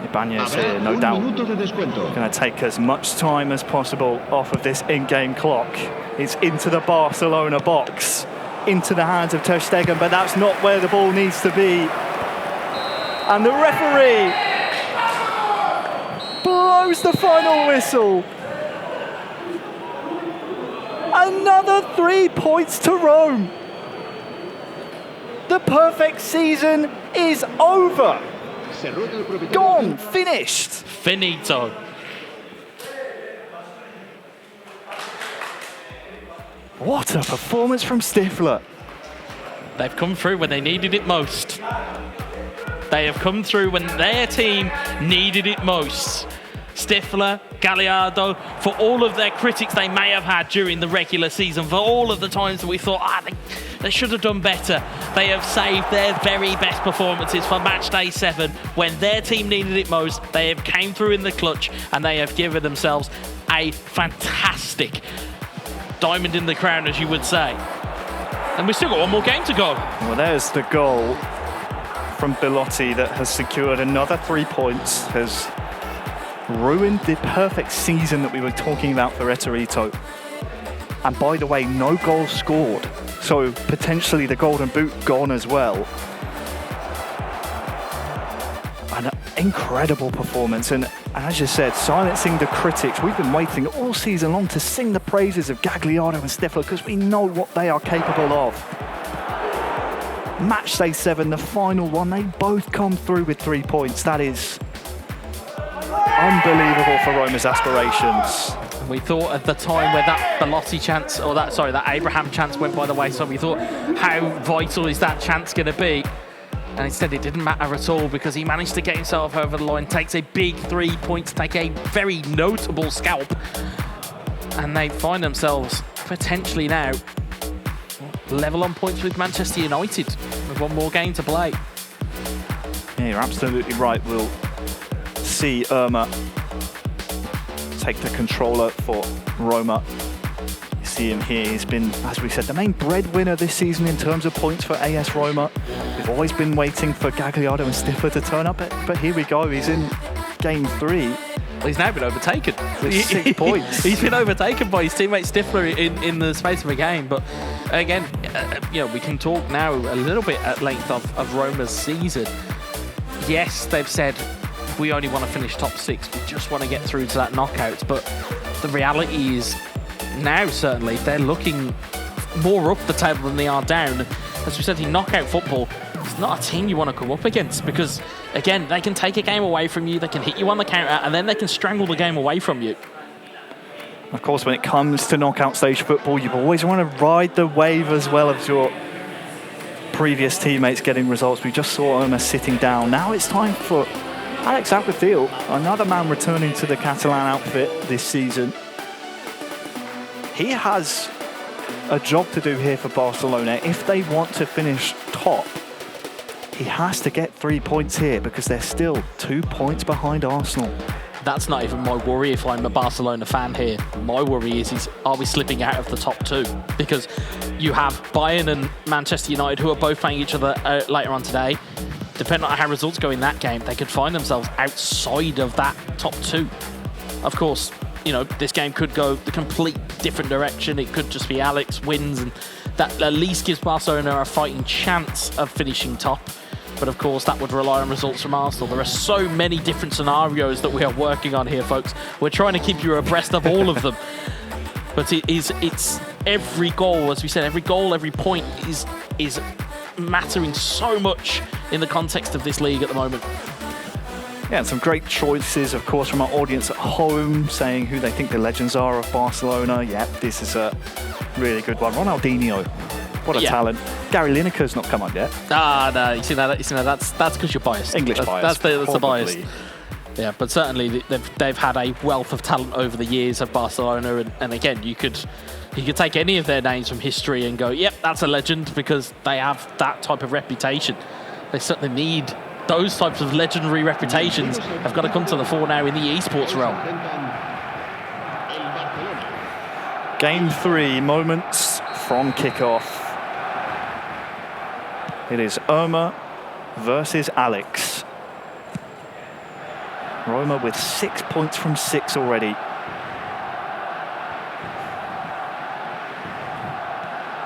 Ibanez here, no doubt, going to take as much time as possible off of this in-game clock. It's into the Barcelona box, into the hands of Ter Stegen, but that's not where the ball needs to be. And the referee blows the final whistle. Another 3 points to Rome. The perfect season is over. Gone, finished. Finito. What a performance from Stifler. They've come through when they needed it most. They have come through when their team needed it most. Stifler, Gallardo, for all of their critics they may have had during the regular season, for all of the times that we thought, they should have done better, they have saved their very best performances for Matchday 7. When their team needed it most, they have came through in the clutch and they have given themselves a fantastic diamond in the crown, as you would say. And we've still got one more game to go. Well, there's the goal from Belotti that has secured another 3 points, has ruined the perfect season that we were talking about for Eterito. And by the way, no goals scored, so potentially the golden boot gone as well. An incredible performance, and as you said, silencing the critics. We've been waiting all season long to sing the praises of Gagliardo and Stifler because we know what they are capable of. Matchday 7, the final one, they both come through with 3 points. That is unbelievable for Roma's aspirations. We thought at the time where that Belotti chance, or that Abraham chance went by the wayside, we thought, how vital is that chance going to be? And instead it didn't matter at all because he managed to get himself over the line, takes a big 3 points, take a very notable scalp, and they find themselves potentially now level on points with Manchester United with one more game to play. Yeah, you're absolutely right. We'll see Irma take the controller for Roma. You see him here. He's been, as we said, the main breadwinner this season in terms of points for AS Roma. We've always been waiting for Gagliardo and Stifler to turn up, but here we go. He's in game 3. Well, he's now been overtaken. With 6 points. He's been overtaken by his teammate Stifler in the space of a game. But again, we can talk now a little bit at length of Roma's season. Yes, they've said, we only want to finish top 6. We just want to get through to that knockout. But the reality is now, certainly, they're looking more up the table than they are down. As we said, in knockout football, it's not a team you want to come up against because, again, they can take a game away from you, they can hit you on the counter, and then they can strangle the game away from you. Of course, when it comes to knockout stage football, you always want to ride the wave as well as your previous teammates getting results. We just saw Irma sitting down. Now it's time for Alex Alguacil, another man returning to the Catalan outfit this season. He has a job to do here for Barcelona. If they want to finish top, he has to get 3 points here because they're still 2 points behind Arsenal. That's not even my worry if I'm a Barcelona fan here. My worry is are we slipping out of the top 2? Because you have Bayern and Manchester United who are both playing each other later on today. Depending on how results go in that game, they could find themselves outside of that top 2. Of course, this game could go the complete different direction. It could just be Alex wins, and that at least gives Barcelona a fighting chance of finishing top. But of course, that would rely on results from Arsenal. There are so many different scenarios that we are working on here, folks. We're trying to keep you abreast of all of them. But it's every goal, as we said, every goal, every point is mattering so much in the context of this league at the moment. Yeah, and some great choices, of course, from our audience at home, saying who they think the legends are of Barcelona. Yeah, this is a really good one. Ronaldinho, What a talent. Gary Lineker's not come up yet. No, you see that? That's because you're biased. English bias. That's the bias. Yeah, but certainly they've had a wealth of talent over the years at Barcelona, and again, you could take any of their names from history and go, yep, that's a legend, because they have that type of reputation. They certainly need those types of legendary reputations. Have got to come to the fore now in the esports realm. Game 3, moments from kickoff. It is Roma versus Alex. Roma with 6 points from 6 already.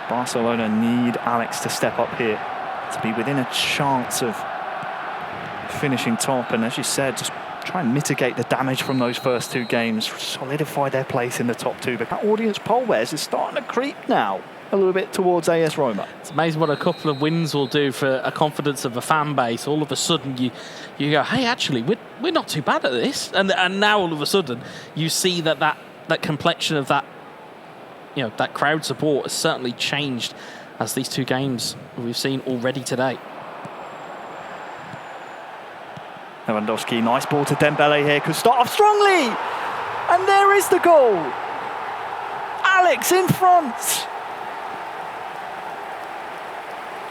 Barcelona need Alex to step up here to be within a chance of finishing top, and as you said, just try and mitigate the damage from those first 2 games, solidify their place in the top 2. But that audience poll, Wes, is starting to creep now a little bit towards AS Roma. It's amazing what a couple of wins will do for a confidence of a fan base. All of a sudden you go, hey, actually, we're not too bad at this, and now all of a sudden you see that complexion of that, that crowd support has certainly changed as these 2 games we've seen already today. Lewandowski, nice ball to Dembele here, could start off strongly, and there is the goal. Alex in front.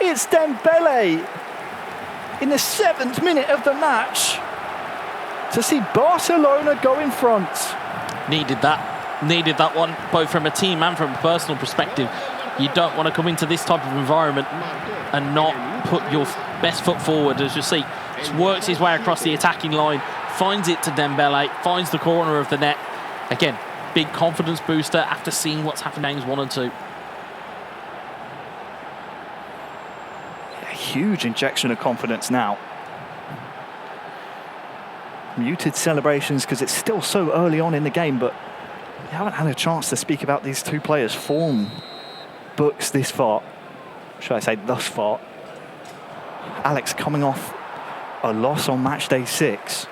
It's Dembele in the 7th minute of the match to see Barcelona go in front. Needed that one, both from a team and from a personal perspective. You don't want to come into this type of environment and not put your best foot forward. As you see, just works his way across the attacking line, finds it to Dembele, finds the corner of the net. Again, big confidence booster after seeing what's happened in games 1 and 2. A huge injection of confidence now. Muted celebrations because it's still so early on in the game, but we haven't had a chance to speak about these 2 players' form books this far. Should I say thus far? Alex coming off a loss on Matchday 6.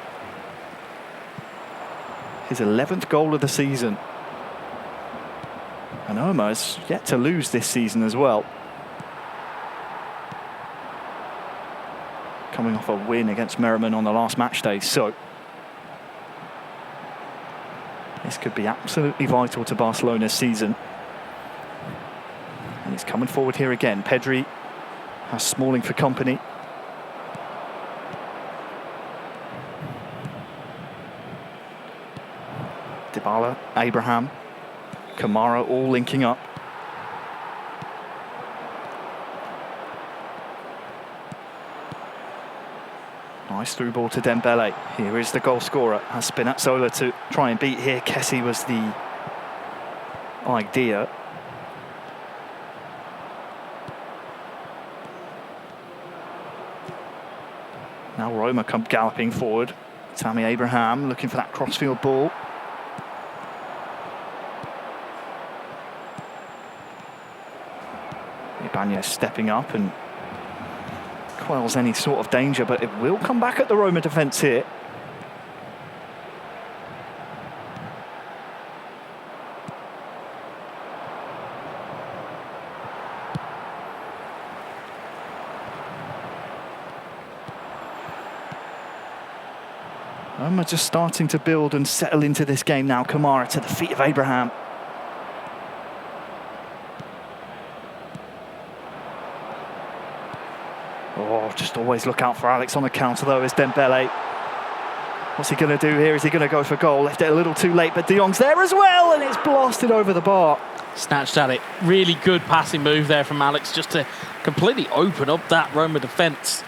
His 11th goal of the season. And Omar's yet to lose this season as well. Coming off a win against Merriman on the last Matchday, so this could be absolutely vital to Barcelona's season. And he's coming forward here again. Pedri has Smalling for company. Dybala, Abraham, Kamara all linking up. Nice through ball to Dembele. Here is the goal scorer. Has Spinazzola to try and beat here. Kessie was the idea. Now Roma come galloping forward. Tammy Abraham looking for that crossfield ball. Ibanez stepping up and quells any sort of danger, but it will come back at the Roma defence here. Roma just starting to build and settle into this game now. Kamara to the feet of Abraham. Oh, just always look out for Alex on the counter though, is Dembele. What's he going to do here? Is he going to go for goal? Left it a little too late, but De Jong's there as well, and it's blasted over the bar. Snatched at it. Really good passing move there from Alex, just to completely open up that Roma defence.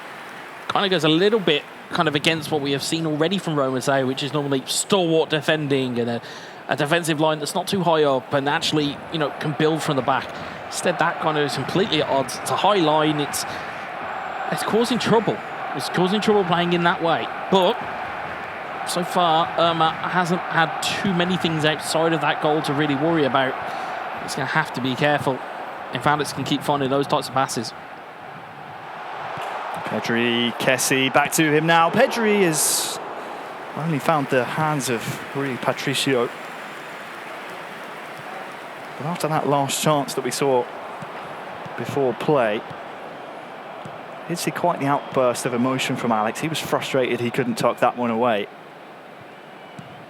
Kind of goes a little bit against what we have seen already from Roma today, which is normally stalwart defending and a defensive line that's not too high up and actually, can build from the back. Instead, that kind of is completely at odds. It's a high line. It's causing trouble. It's causing trouble playing in that way. But so far, Irma hasn't had too many things outside of that goal to really worry about. He's going to have to be careful if Alex can keep finding those types of passes. Pedri, Kessie, back to him now. Pedri has only found the hands of Rui Patricio. But after that last chance that we saw before play. Did see quite the outburst of emotion from Alex. He was frustrated he couldn't tuck that one away.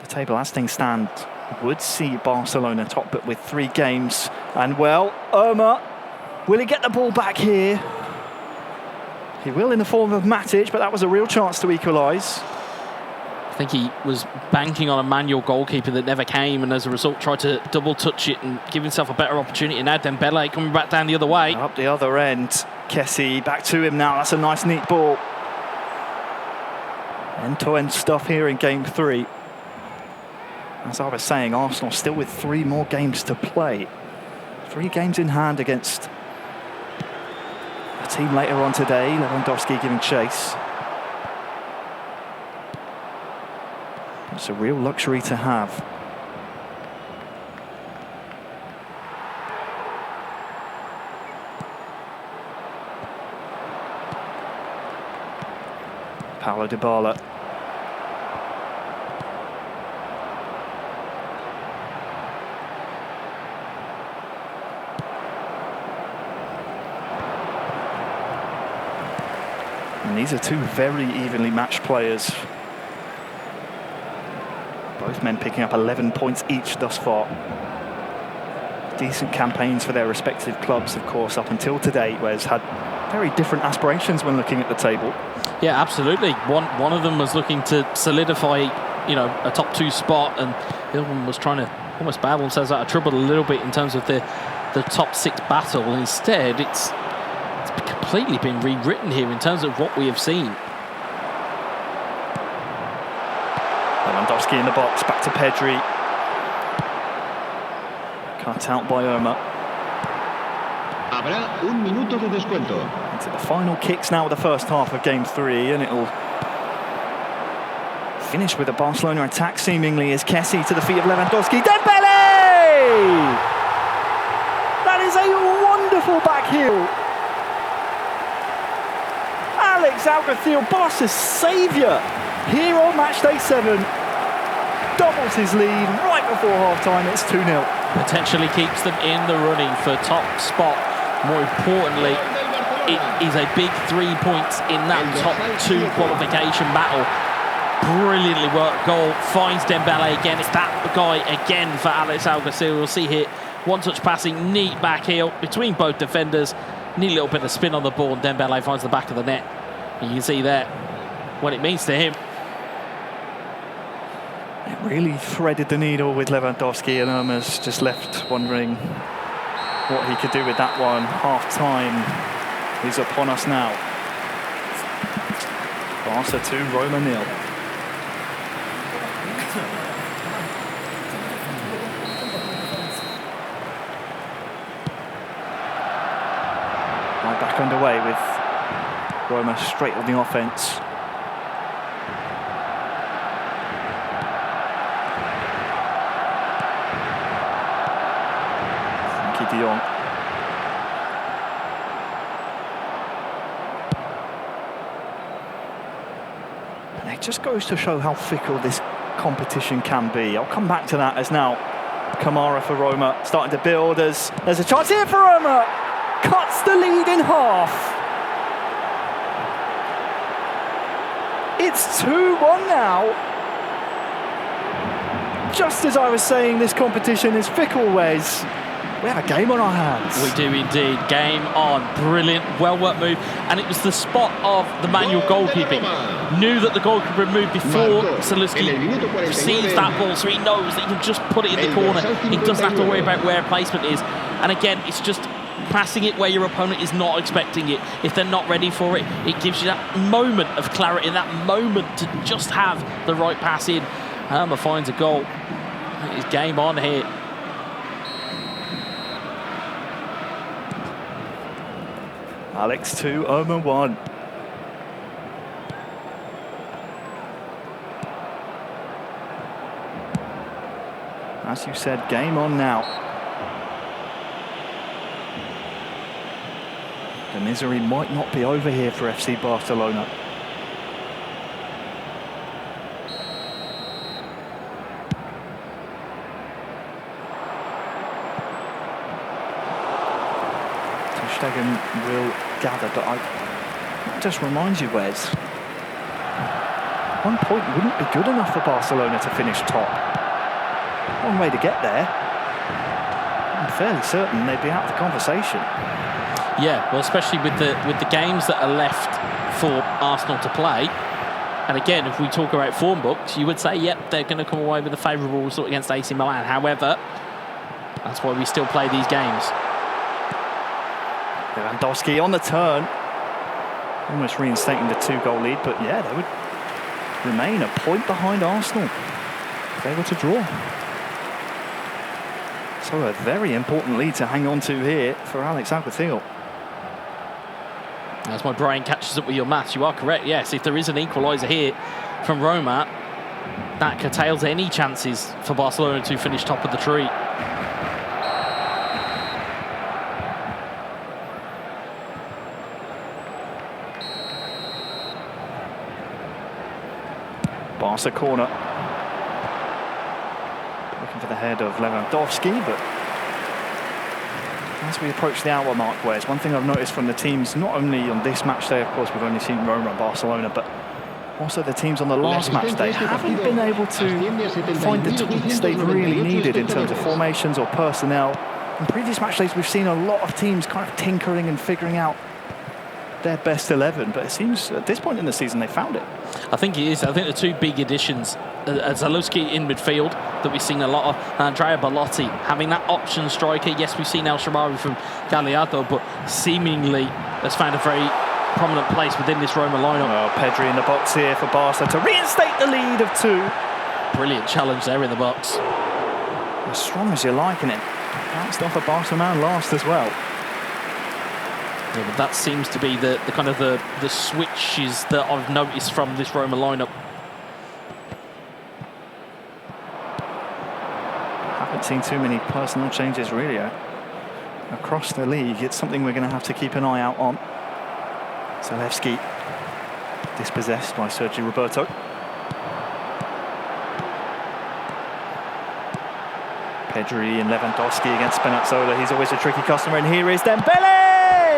The table as things stand would see Barcelona top but with 3 games. And well, Irma, will he get the ball back here? He will in the form of Matic, but that was a real chance to equalise. I think he was banking on a manual goalkeeper that never came, and as a result tried to double touch it and give himself a better opportunity. Now Dembele coming back down the other way. Up the other end, Kessie back to him now. That's a nice neat ball. End-to-end stuff here in game 3. As I was saying, Arsenal still with 3 more games to play. 3 games in hand against a team later on today. Lewandowski giving chase. It's a real luxury to have. Paulo Dybala. And these are 2 very evenly matched players. Both men picking up 11 points each thus far. Decent campaigns for their respective clubs, of course, up until today, whereas had very different aspirations when looking at the table. Yeah, absolutely. One of them was looking to solidify, you know, a top 2 spot, and the other one was trying to almost bail themselves out of trouble a little bit in terms of the top 6 battle. And instead, it's completely been rewritten here in terms of what we have seen. Lewandowski in the box, back to Pedri. Cut out by Irma. Habrá un minuto de descuento. Into the final kicks now of the first half of game 3, and it'll finish with a Barcelona attack seemingly as Kessie to the feet of Lewandowski. Dembele! That is a wonderful back heel. Alex Alguacil, Barca's saviour, here on Matchday 7. Doubles his lead right before half-time. It's 2-0. Potentially keeps them in the running for top spot. More importantly, it is a big 3 points in that top 2 qualification battle. Brilliantly worked goal. Finds Dembele again. It's that guy again for Alex Alguacil. We'll see here. One-touch passing, neat back heel between both defenders. Neat little bit of spin on the ball. And Dembele finds the back of the net. And you can see there what it means to him. It really threaded the needle with Lewandowski, and Irma's just left wondering what he could do with that one. Half-time is upon us now. Barca 2, Roma 0. Right back underway with Roma straight on the offence. De Jong. And it just goes to show how fickle this competition can be. I'll come back to that as now Kamara for Roma starting to build as there's a chance here for Roma. Cuts the lead in half. It's 2-1 now. Just as I was saying, this competition is fickle, Wes. We have a game on our hands. We do indeed. Game on. Brilliant. Well-worked move. And it was the spot of the manual goalkeeping. Knew that the goalkeeper moved before Zalewski receives that ball, so he knows that he can just put it in the corner. He doesn't have to worry about where placement is. And again, it's just passing it where your opponent is not expecting it. If they're not ready for it, it gives you that moment of clarity, that moment to just have the right pass in. Irma finds a goal. It's game on here. Alex 2, Irma 1. As you said, game on now. The misery might not be over here for FC Barcelona. Stegen will gather, but I just remind you, Wes, 1 point wouldn't be good enough for Barcelona to finish top. One way to get there. I'm fairly certain they'd be out of the conversation. Yeah, well, especially with the games that are left for Arsenal to play. And again, if we talk about form books, you would say, yep, they're going to come away with a favourable result against AC Milan. However, that's why we still play these games. Lewandowski on the turn, almost reinstating the 2-goal lead, but yeah, they would remain a point behind Arsenal if they were to draw. So a very important lead to hang on to here for Alex Aguathil. As my brain catches up with your maths, you are correct. Yes, if there is an equaliser here from Roma, that curtails any chances for Barcelona to finish top of the tree. Barca corner. Looking for the head of Lewandowski, but as we approach the hour mark, Wes, one thing I've noticed from the teams, not only on this match day, of course, we've only seen Roma and Barcelona, but also the teams on the last match day haven't been able to find the tweaks they've really needed in terms of formations or personnel. In previous match days, we've seen a lot of teams kind of tinkering and figuring out their best 11, but it seems at this point in the season they found it. I think it is. I think the two big additions, Zalewski in midfield, that we've seen a lot of, Andrea Belotti having that option striker. Yes, we've seen El Shaarawy from Gallardo, but seemingly has found a very prominent place within this Roma lineup. Well, Pedri in the box here for Barca to reinstate the lead of 2. Brilliant challenge there in the box. As strong as you're liking it. Bounced off a Barca man last as well. Yeah, but that seems to be the kind of the switches that I've noticed from this Roma lineup. Haven't seen too many personnel changes really across the league. It's something we're going to have to keep an eye out on. Zalewski dispossessed by Sergio Roberto. Pedri and Lewandowski against Spinazzola. He's always a tricky customer, and here is Dembele!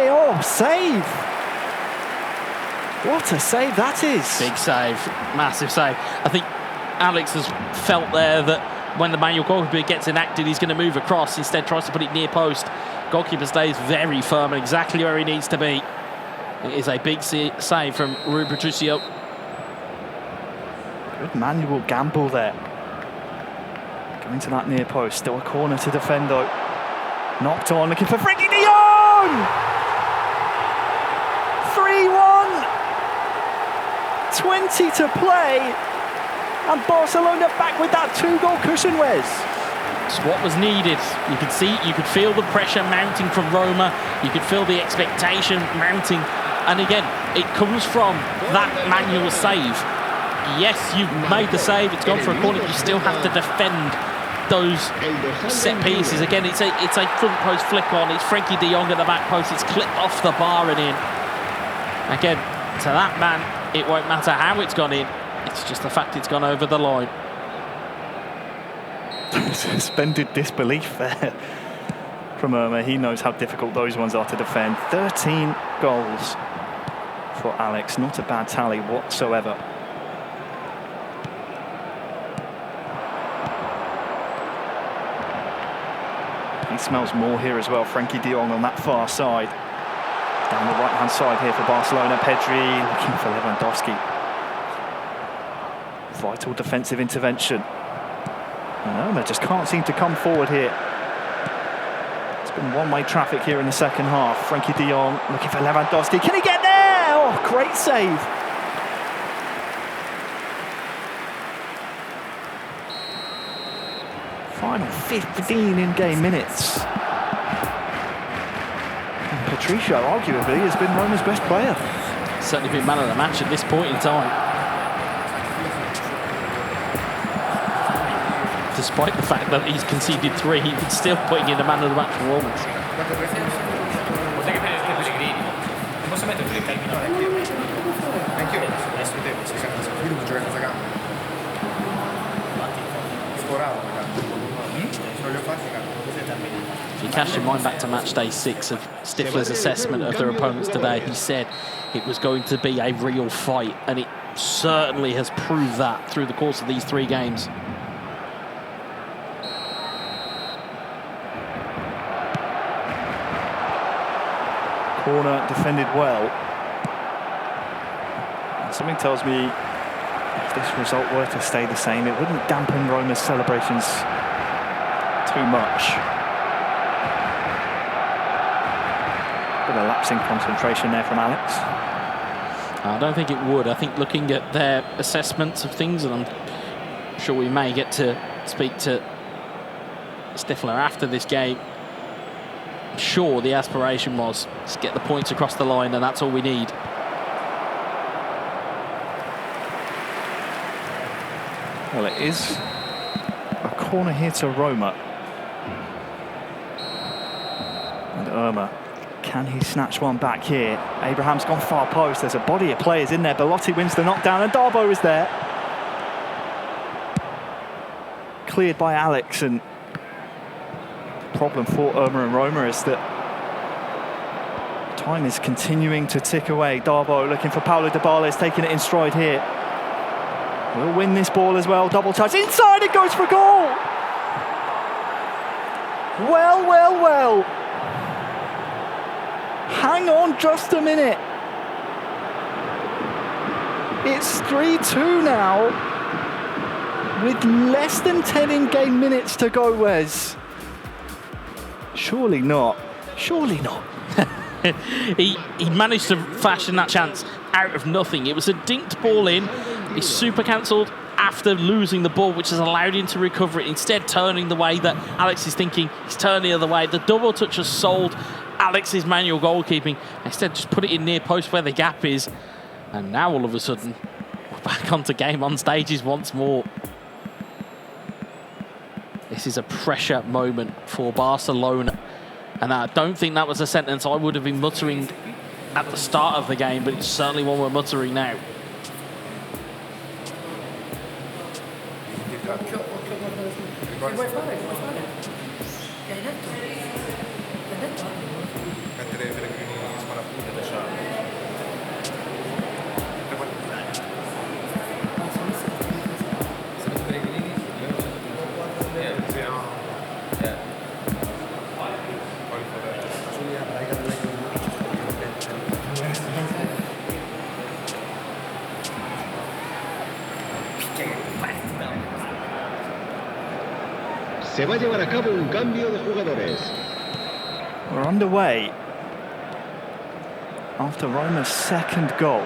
Oh, save! What a save that is! Big save, massive save. I think Alex has felt there that when the manual goalkeeper gets enacted, he's going to move across. Instead, tries to put it near post. Goalkeeper stays very firm and exactly where he needs to be. It is a big save from Rui Patricio. Good manual gamble there. Going to that near post. Still a corner to defend though. Knocked on, looking for Frenkie de Jong! 3-1! 20 to play. And Barcelona back with that 2-goal cushion, Wes. It's what was needed. You could see, you could feel the pressure mounting from Roma. You could feel the expectation mounting. And again, it comes from that manual save. Yes, you've made the save, it's gone for a corner, you still have to defend those set pieces. Again, it's a front post flick on, it's Frenkie de Jong at the back post, it's clipped off the bar and in. Again, to that man, it won't matter how it's gone in, it's just the fact it's gone over the line. Suspended disbelief there from Irma. He knows how difficult those ones are to defend. 13 goals for Alex, not a bad tally whatsoever. He smells more here as well. Frenkie de Jong on that far side. Down the right-hand side here for Barcelona. Pedri looking for Lewandowski. Vital defensive intervention. And Irma just can't seem to come forward here. It's been one-way traffic here in the second half. Frenkie de Jong looking for Lewandowski. Can he get there? Oh, great save. Final 15 in-game minutes. And Patricio arguably has been Roma's best player. Certainly been man of the match at this point in time. Despite the fact that he's conceded 3, he's still putting in a man of the match performance. If you cast your mind back to match day 6 of Stifler's assessment of their opponents today, he said it was going to be a real fight, and it certainly has proved that through the course of these 3 games. Corner defended well. And something tells me if this result were to stay the same, it wouldn't dampen Roma's celebrations too much. Bit of lapsing concentration there from Alex. I don't think it would. I think looking at their assessments of things, and I'm sure we may get to speak to Stifler after this game, I'm sure the aspiration was to get the points across the line, and that's all we need. Well, it is a corner here to Roma. And Irma, can he snatch one back here? Abraham's gone far post. There's a body of players in there. Belotti wins the knockdown, and Darboe is there. Cleared by Alex, and the problem for Irma and Roma is that time is continuing to tick away. Darboe looking for Paulo Dybala, taking it in stride here. We'll win this ball as well. Double touch inside, it goes for goal. Well, well, well. Hang on just a minute. It's 3-2 now, with less than 10 in-game minutes to go, Wes. Surely not. Surely not. He managed to fashion that chance out of nothing. It was a dinked ball in. He super cancelled after losing the ball, which has allowed him to recover it, instead turning the way that Alex is thinking. He's turned the other way. The double touch has sold Alex's manual goalkeeping. Instead, just put it in near post where the gap is. And now all of a sudden, we're back onto game on stages once more. This is a pressure moment for Barcelona. And I don't think that was a sentence I would have been muttering at the start of the game, but it's certainly one we're muttering now. Se va a llevar a cabo un cambio de jugadores. We're underway after Roma's second goal.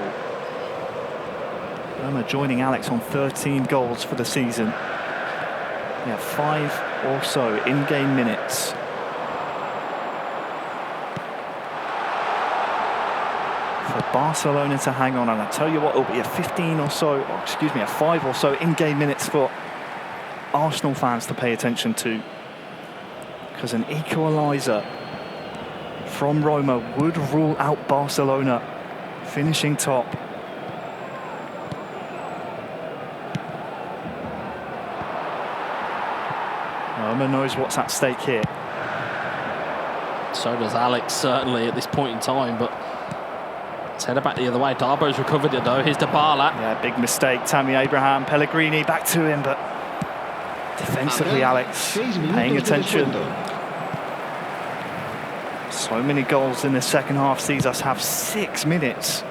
Roma joining Alex on 13 goals for the season. They have 5 or so in-game minutes. For Barcelona to hang on, and I tell you what, it'll be a 15 or so, or excuse me, a 5 or so in-game minutes for Arsenal fans to pay attention to, because an equaliser from Roma would rule out Barcelona finishing top. Roma knows what's at stake here. So does Alex, certainly, at this point in time, but let's head back the other way. Darboe's recovered it, though. Here's Dybala. Yeah, big mistake. Tammy Abraham, Pellegrini back to him, but defensively, Alex paying attention. So many goals in the second half sees us have 6 minutes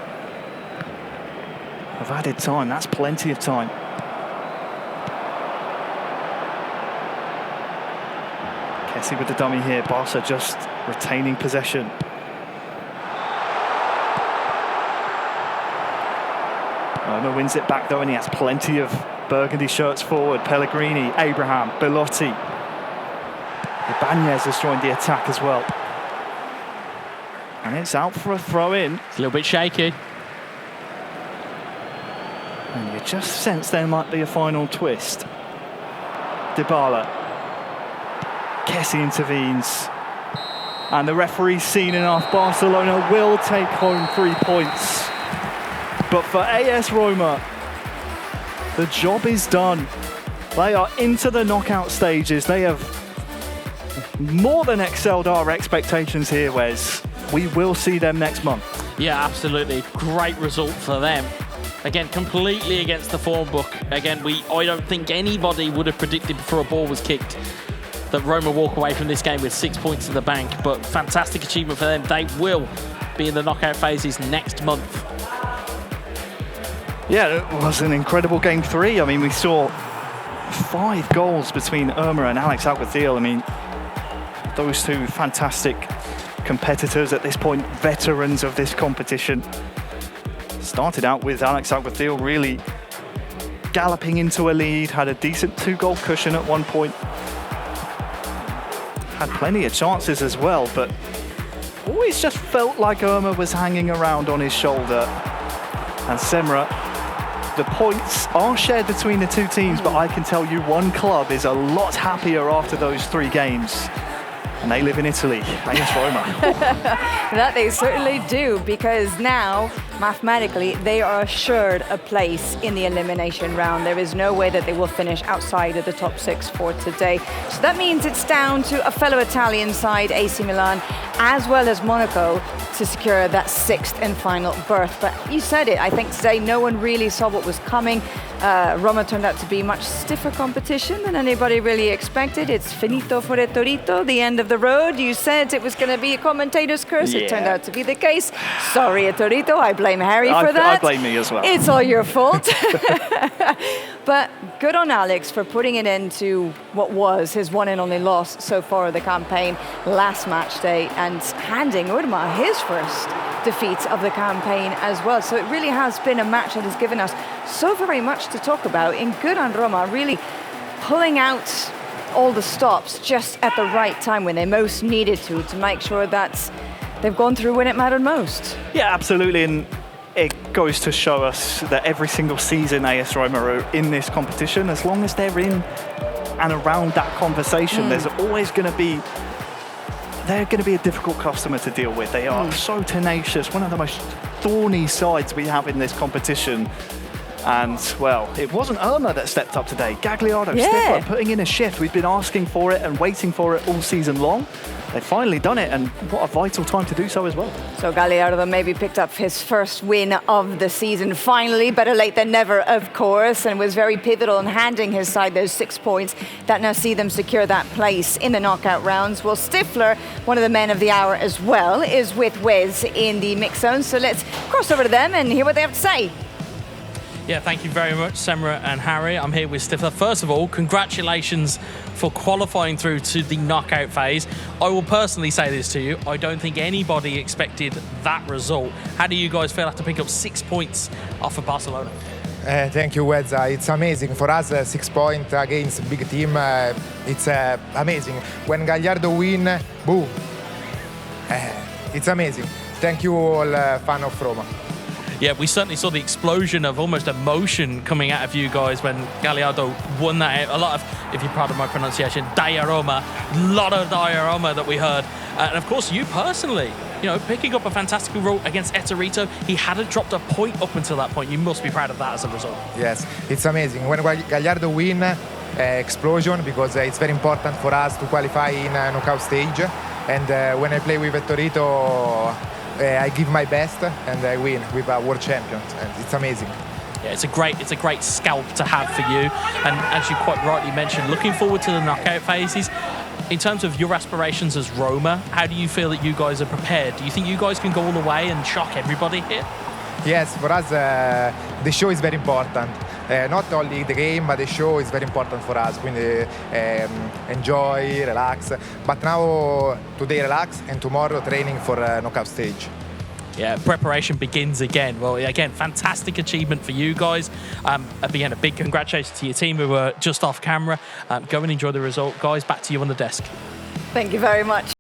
of added time. That's plenty of time. Kessie with the dummy here. Barca just retaining possession. Roma wins it back though, and he has plenty of burgundy shirts forward. Pellegrini, Abraham, Belotti. Ibanez has joined the attack as well. And it's out for a throw-in. It's a little bit shaky. And you just sense there might be a final twist. Dybala. Kessie intervenes. And the referee's seen enough. Barcelona will take home 3 points. But for AS Roma, the job is done. They are into the knockout stages. They have more than excelled our expectations here, Wes. We will see them next month. Yeah, absolutely. Great result for them. Again, completely against the form book. Again, I don't think anybody would have predicted before a ball was kicked that Roma walk away from this game with 6 points in the bank. But fantastic achievement for them. They will be in the knockout phases next month. Yeah, it was an incredible game 3. I mean, we saw 5 goals between Irma and Alex Alguacil. I mean, those two fantastic competitors at this point, veterans of this competition. Started out with Alex Alguacil really galloping into a lead, had a decent 2-goal cushion at one point. Had plenty of chances as well, but always just felt like Irma was hanging around on his shoulder. And Semra, the points are shared between the two teams, but I can tell you one club is a lot happier after those 3 games. And they live in Italy, AS Roma. That they certainly do, because now, mathematically, they are assured a place in the elimination round. There is no way that they will finish outside of the top 6 for today. So that means it's down to a fellow Italian side, AC Milan, as well as Monaco, to secure that 6th and final berth. But you said it, I think today no one really saw what was coming. Roma turned out to be much stiffer competition than anybody really expected. It's finito for el Torito, the end of the road. You said it was going to be a commentator's curse. Yeah. It turned out to be the case. Sorry, el Torito, I blame Harry for that. I blame me as well. It's all your fault. But good on Alex for putting it into what was his one and only loss so far of the campaign last match day, and handing Urma his first defeat of the campaign as well. So it really has been a match that has given us so very much to talk about. And good on Roma, really pulling out all the stops just at the right time when they most needed to make sure that they've gone through when it mattered most. Yeah, absolutely. And it goes to show us that every single season AS Roma are in this competition, as long as they're in and around that conversation, there's always going to be they're going to be a difficult customer to deal with. They are so tenacious, one of the most thorny sides we have in this competition. And, well, it wasn't Irma that stepped up today. Gagliardo, Stifler, putting in a shift. We've been asking for it and waiting for it all season long. They've finally done it, and what a vital time to do so as well. So Gagliardo maybe picked up his first win of the season finally, better late than never, of course, and was very pivotal in handing his side those 6 points that now see them secure that place in the knockout rounds. Well, Stifler, one of the men of the hour as well, is with Wes in the mix zone. So let's cross over to them and hear what they have to say. Yeah, thank you very much, Semra and Harry. I'm here with Stifler. First of all, congratulations for qualifying through to the knockout phase. I will personally say this to you. I don't think anybody expected that result. How do you guys feel after picking up 6 points off of Barcelona? Thank you, Wes. It's amazing. For us, 6 points against a big team, it's amazing. When Gagliardo win, boom. It's amazing. Thank you all, fan of Roma. Yeah, we certainly saw the explosion of almost emotion coming out of you guys when Gagliardo won that. A lot of, if you're proud of my pronunciation, Diaroma, a lot of Diaroma that we heard. And of course, you personally, you know, picking up a fantastic result against Etorito. He hadn't dropped a point up until that point. You must be proud of that as a result. Yes, it's amazing. When Gagliardo win, explosion, because it's very important for us to qualify in a knockout stage. And when I play with Etorito, I give my best and I win with a world champion, and it's amazing. Yeah, it's a great scalp to have for you. And as you quite rightly mentioned, looking forward to the knockout phases. In terms of your aspirations as Roma, how do you feel that you guys are prepared? Do you think you guys can go all the way and shock everybody here? Yes, for us the show is very important. Not only the game, but the show is very important for us. Quindi enjoy, relax. But now, today relax, and tomorrow training for a knockout stage. Yeah, preparation begins again. Well, again, fantastic achievement for you guys. Again, a big congratulations to your team who were just off camera. Go and enjoy the result. Guys, back to you on the desk. Thank you very much.